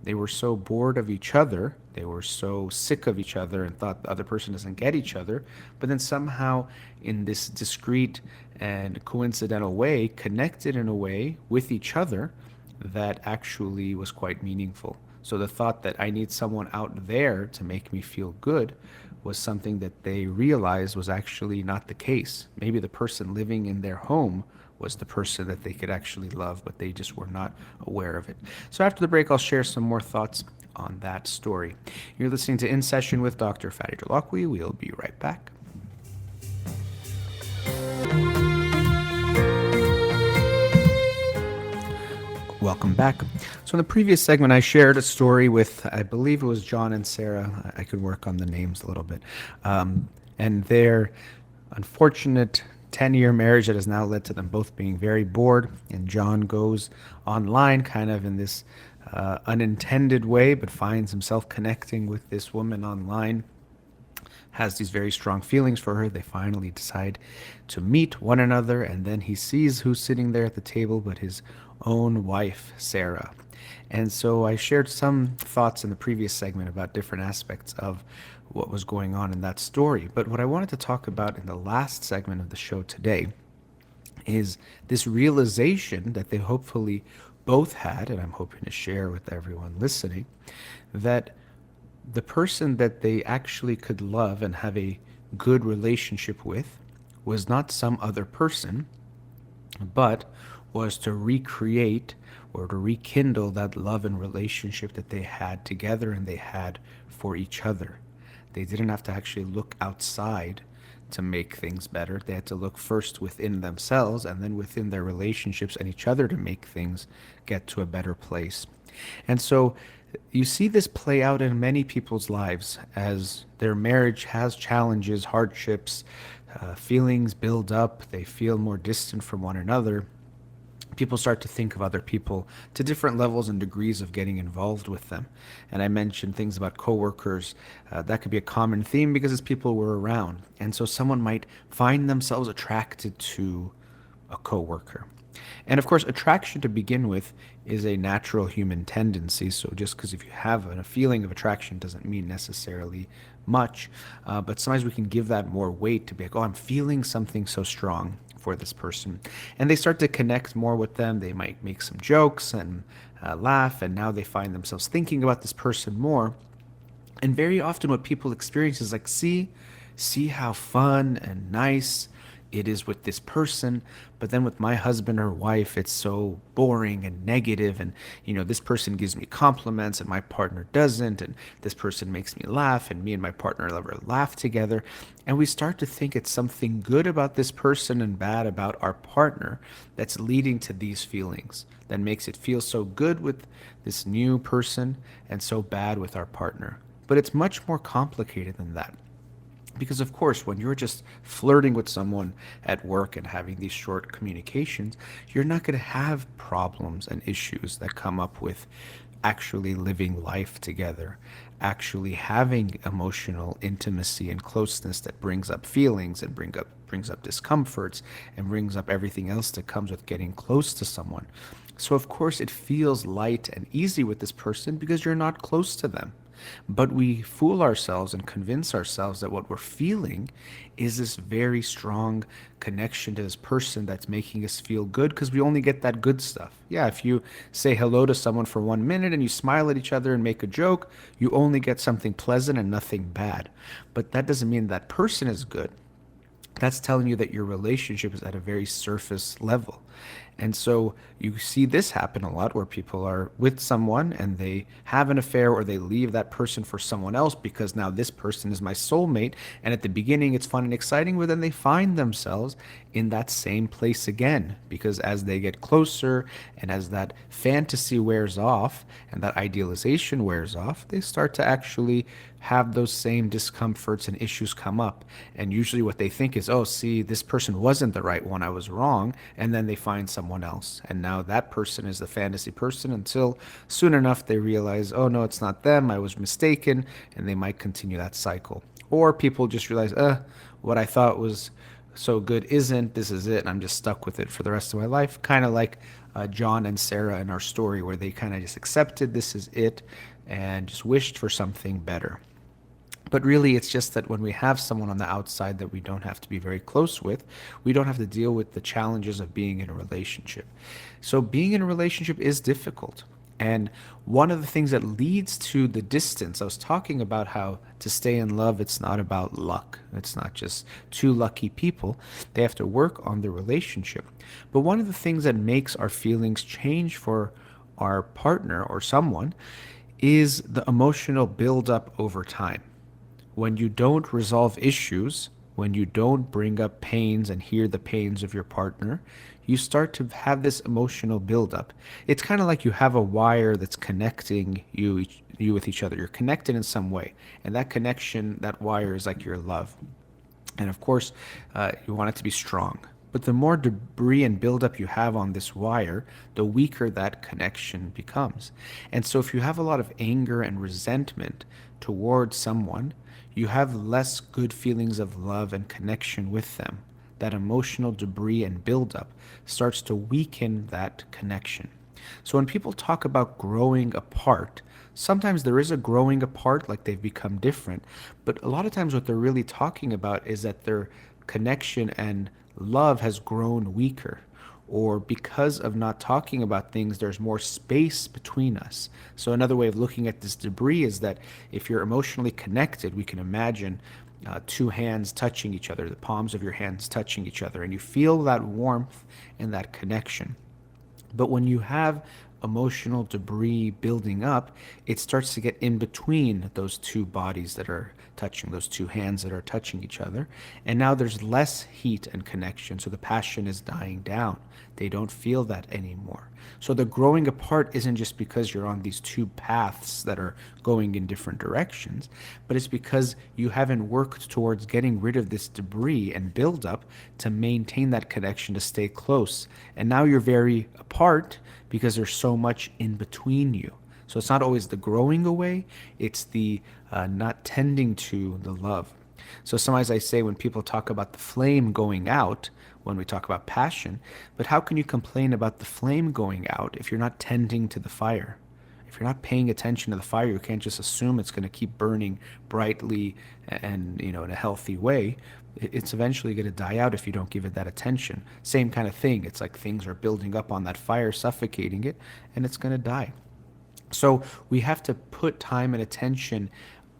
[SPEAKER 2] They were so bored of each other, they were so sick of each other and thought the other person doesn't get each other, but then somehow in this discrete and coincidental way, connected in a way with each other that actually was quite meaningful. So the thought that I need someone out there to make me feel good was something that they realized was actually not the case. Maybe the person living in their home was the person that they could actually love, but they just were not aware of it. So after the break, I'll share some more thoughts on that story. You're listening to In Session with Dr. Farid Holakouee. We'll be right back. Welcome back. So in the previous segment, I shared a story with, I believe it was John and Sarah. I could work on the names a little bit. And their unfortunate 10-year marriage that has now led to them both being very bored. And John goes online kind of in this unintended way, but finds himself connecting with this woman online, has these very strong feelings for her. They finally decide to meet one another, and then he sees who's sitting there at the table but his own wife, Sarah. And so I shared some thoughts in the previous segment about different aspects of what was going on in that story. But what I wanted to talk about in the last segment of the show today is this realization that they hopefully both had, and I'm hoping to share with everyone listening, that the person that they actually could love and have a good relationship with was not some other person, but was to recreate or to rekindle that love and relationship that they had together and they had for each other. They didn't have to actually look outside to make things better. They had to look first within themselves and then within their relationships and each other to make things get to a better place. And so you see this play out in many people's lives as their marriage has challenges, hardships, feelings build up, they feel more distant from one another. People start to think of other people to different levels and degrees of getting involved with them. And I mentioned things about coworkers. That could be a common theme because it's people we're around. And so someone might find themselves attracted to a coworker. And of course, attraction to begin with is a natural human tendency. So just because if you have a feeling of attraction doesn't mean necessarily much. But sometimes we can give that more weight to be like, oh, I'm feeling something so strong for this person. And they start to connect more with them. They might make some jokes and laugh. And now they find themselves thinking about this person more. And very often what people experience is like, see how fun and nice it is with this person, but then with my husband or wife, it's so boring and negative, and this person gives me compliments and my partner doesn't, and this person makes me laugh and me and my partner never laugh together. And we start to think it's something good about this person and bad about our partner that's leading to these feelings, that makes it feel so good with this new person and so bad with our partner. But it's much more complicated than that. Because, of course, when you're just flirting with someone at work and having these short communications, you're not going to have problems and issues that come up with actually living life together, actually having emotional intimacy and closeness that brings up feelings and brings up discomforts and brings up everything else that comes with getting close to someone. So, of course, it feels light and easy with this person because you're not close to them. But we fool ourselves and convince ourselves that what we're feeling is this very strong connection to this person that's making us feel good because we only get that good stuff. Yeah, if you say hello to someone for 1 minute and you smile at each other and make a joke, you only get something pleasant and nothing bad. But that doesn't mean that person is good. That's telling you that your relationship is at a very surface level. And so you see this happen a lot where people are with someone and they have an affair or they leave that person for someone else because now this person is my soulmate. And at the beginning it's fun and exciting, but then they find themselves in that same place again because as they get closer and as that fantasy wears off and that idealization wears off, they start to actually have those same discomforts and issues come up. And usually what they think is, oh, see, this person wasn't the right one, I was wrong. And then they find someone else. And now that person is the fantasy person until soon enough they realize, oh, no, it's not them, I was mistaken. And they might continue that cycle. Or people just realize, what I thought was so good isn't, this is it, and I'm just stuck with it for the rest of my life. Kind of like John and Sarah in our story where they kind of just accepted this is it and just wished for something better. But really, it's just that when we have someone on the outside that we don't have to be very close with, we don't have to deal with the challenges of being in a relationship. So being in a relationship is difficult. And one of the things that leads to the distance, I was talking about how to stay in love, it's not about luck. It's not just two lucky people. They have to work on the relationship. But one of the things that makes our feelings change for our partner or someone is the emotional buildup over time. When you don't resolve issues, when you don't bring up pains and hear the pains of your partner, you start to have this emotional buildup. It's kind of like you have a wire that's connecting you with each other. You're connected in some way, and that connection, that wire is like your love. And of course, you want it to be strong. But the more debris and buildup you have on this wire, the weaker that connection becomes. And so if you have a lot of anger and resentment towards someone, you have less good feelings of love and connection with them. That emotional debris and buildup starts to weaken that connection. So when people talk about growing apart, sometimes there is a growing apart, like they've become different, but a lot of times what they're really talking about is that their connection and love has grown weaker. Or because of not talking about things, there's more space between us. So another way of looking at this debris is that if you're emotionally connected, we can imagine two hands touching each other, the palms of your hands touching each other, and you feel that warmth and that connection. But when you have emotional debris building up, it starts to get in between those two bodies that are touching, those two hands that are touching each other. And now there's less heat and connection, so the passion is dying down. They don't feel that anymore. So the growing apart isn't just because you're on these two paths that are going in different directions, but it's because you haven't worked towards getting rid of this debris and buildup to maintain that connection, to stay close. And now you're very apart because there's so much in between you. So it's not always the growing away, it's the not tending to the love. So sometimes I say when people talk about the flame going out, when we talk about passion, but how can you complain about the flame going out if you're not tending to the fire? If you're not paying attention to the fire, you can't just assume it's going to keep burning brightly and, in a healthy way. It's eventually going to die out if you don't give it that attention. Same kind of thing. It's like things are building up on that fire, suffocating it, and it's going to die. So we have to put time and attention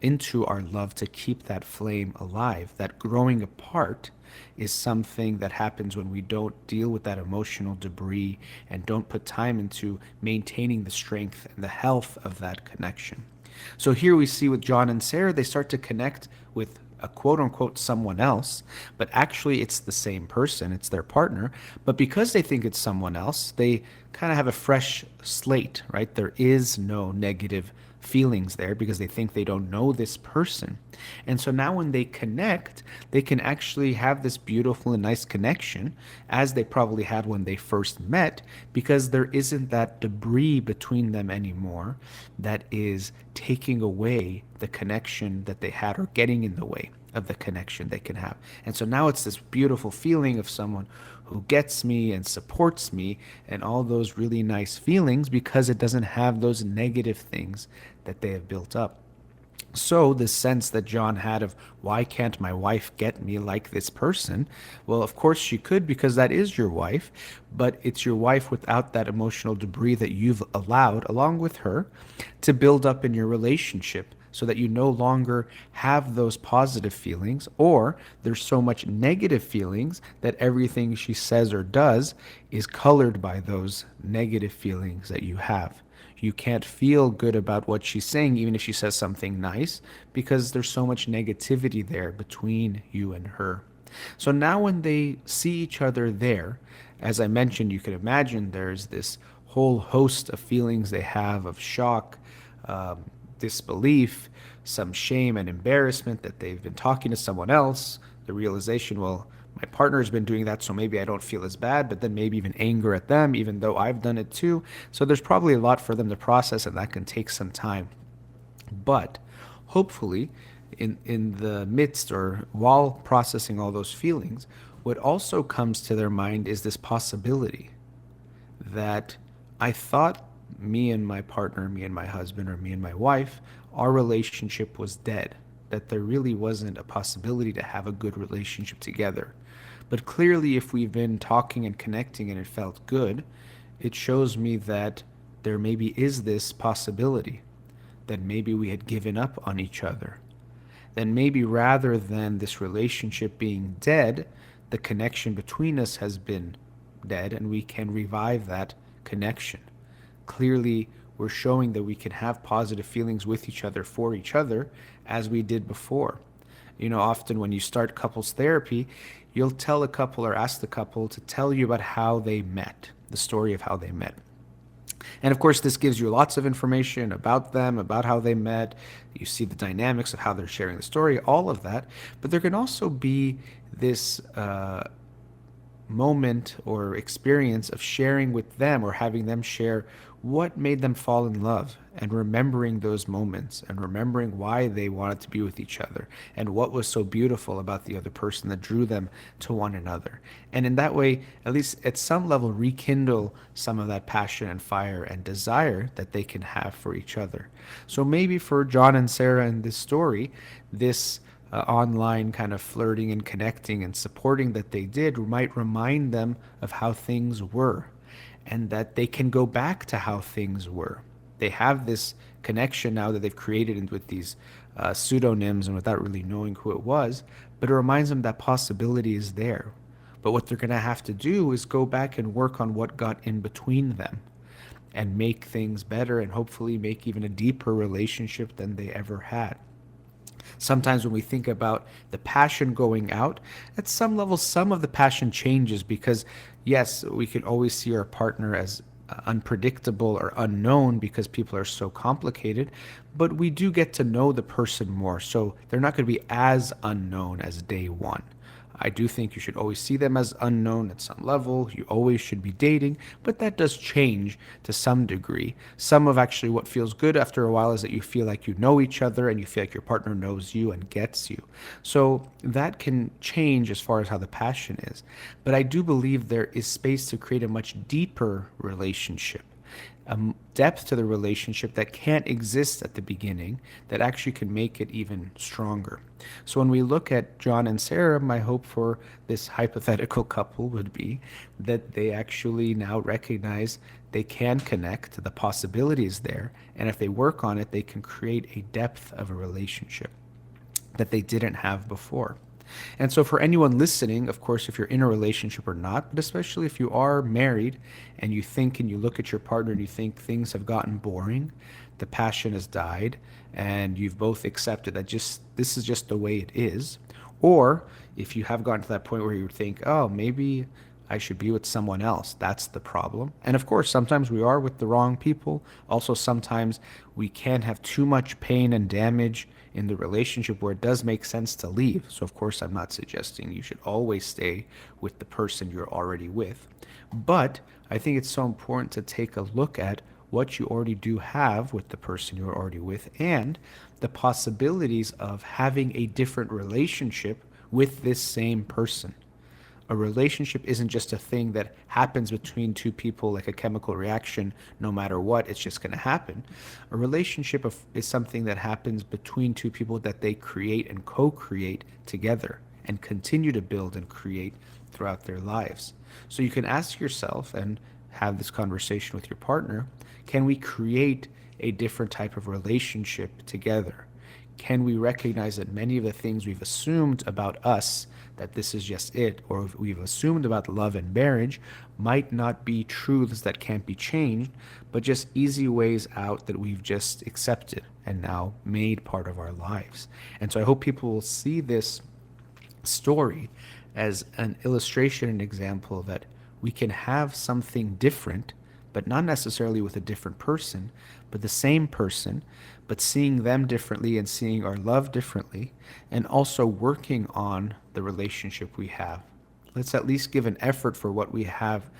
[SPEAKER 2] into our love to keep that flame alive. That growing apart is something that happens when we don't deal with that emotional debris and don't put time into maintaining the strength and the health of that connection. So here we see with John and Sarah, they start to connect with a quote unquote someone else, but actually it's the same person, it's their partner. But because they think it's someone else, they kind of have a fresh slate, right? There is no negative feelings there because they think they don't know this person. And so now when they connect, they can actually have this beautiful and nice connection as they probably had when they first met, because there isn't that debris between them anymore that is taking away the connection that they had or getting in the way of the connection they can have. And so now it's this beautiful feeling of someone who gets me and supports me and all those really nice feelings because it doesn't have those negative things that they have built up. So the sense that John had of, why can't my wife get me like this person? Well, of course she could, because that is your wife, but it's your wife without that emotional debris that you've allowed, along with her, to build up in your relationship, so that you no longer have those positive feelings, or there's so much negative feelings that everything she says or does is colored by those negative feelings that you have. You can't feel good about what she's saying, even if she says something nice, because there's so much negativity there between you and her. So now when they see each other there, as I mentioned, you can imagine there's this whole host of feelings they have of shock, disbelief, some shame and embarrassment that they've been talking to someone else, the realization, well, my partner's been doing that, so maybe I don't feel as bad, but then maybe even anger at them, even though I've done it too. So there's probably a lot for them to process, and that can take some time. But hopefully, in the midst or while processing all those feelings, what also comes to their mind is this possibility that I thought me and my partner, me and my husband, or me and my wife, our relationship was dead, that there really wasn't a possibility to have a good relationship together. But clearly, if we've been talking and connecting and it felt good, it shows me that there maybe is this possibility that maybe we had given up on each other. Then maybe rather than this relationship being dead, the connection between us has been dead, and we can revive that connection. Clearly, we're showing that we can have positive feelings with each other, for each other, as we did before. Often when you start couples therapy, you'll tell a couple or ask the couple to tell you about how they met, the story of how they met. And of course, this gives you lots of information about them, about how they met. You see the dynamics of how they're sharing the story, all of that. But there can also be this moment or experience of sharing with them, or having them share what made them fall in love, and remembering those moments and remembering why they wanted to be with each other and what was so beautiful about the other person that drew them to one another. And in that way, at least at some level, rekindle some of that passion and fire and desire that they can have for each other. So maybe for John and Sarah in this story, this online kind of flirting and connecting and supporting that they did might remind them of how things were, and that they can go back to how things were. They have this connection now that they've created with these pseudonyms and without really knowing who it was, but it reminds them that possibility is there. But what they're going to have to do is go back and work on what got in between them. and make things better and hopefully make even a deeper relationship than they ever had. Sometimes when we think about the passion going out, at some level, some of the passion changes because, yes, we can always see our partner as unpredictable or unknown because people are so complicated, but we do get to know the person more. So they're not going to be as unknown as day one. I do think you should always see them as unknown at some level. You always should be dating, but that does change to some degree. Some of actually what feels good after a while is that you feel like you know each other and you feel like your partner knows you and gets you. So that can change as far as how the passion is. But I do believe there is space to create a much deeper relationship, a depth to the relationship that can't exist at the beginning that actually can make it even stronger. So when we look at John and Sarah, my hope for this hypothetical couple would be that they actually now recognize they can connect, the possibility is there, and if they work on it, they can create a depth of a relationship that they didn't have before. And so, for anyone listening, of course, if you're in a relationship or not, but especially if you are married and you think and you look at your partner and you think things have gotten boring, the passion has died, and you've both accepted that this is just the way it is. Or if you have gotten to that point where you think, oh, maybe I should be with someone else. That's the problem. And of course, sometimes we are with the wrong people. Also, sometimes we can have too much pain and damage in the relationship where it does make sense to leave. So, of course, I'm not suggesting you should always stay with the person you're already with. But I think it's so important to take a look at what you already do have with the person you're already with and the possibilities of having a different relationship with this same person. A relationship isn't just a thing that happens between two people like a chemical reaction, no matter what, it's just going to happen. A relationship is something that happens between two people that they create and co-create together and continue to build and create throughout their lives. So you can ask yourself and have this conversation with your partner, can we create a different type of relationship together? Can we recognize that many of the things we've assumed about us, that this is just it, or we've assumed about love and marriage, might not be truths that can't be changed, but just easy ways out that we've just accepted and now made part of our lives. And so I hope people will see this story as an illustration, an example that we can have something different, but not necessarily with a different person, but the same person, but seeing them differently and seeing our love differently, and also working on the relationship we have. Let's at least give an effort for what we have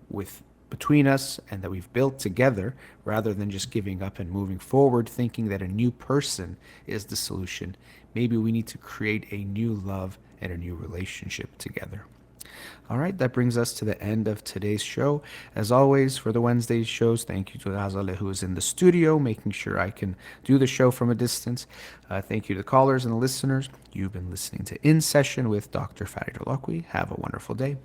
[SPEAKER 2] with between us and that we've built together, rather than just giving up and moving forward thinking that a new person is the solution. Maybe we need to create a new love and a new relationship together. All right, that brings us to the end of today's show. As always, for the Wednesday shows, thank you to Hazale, who is in the studio, making sure I can do the show from a distance. Thank you to the callers and the listeners. You've been listening to In Session with Dr. Farid Holakouee. Have a wonderful day.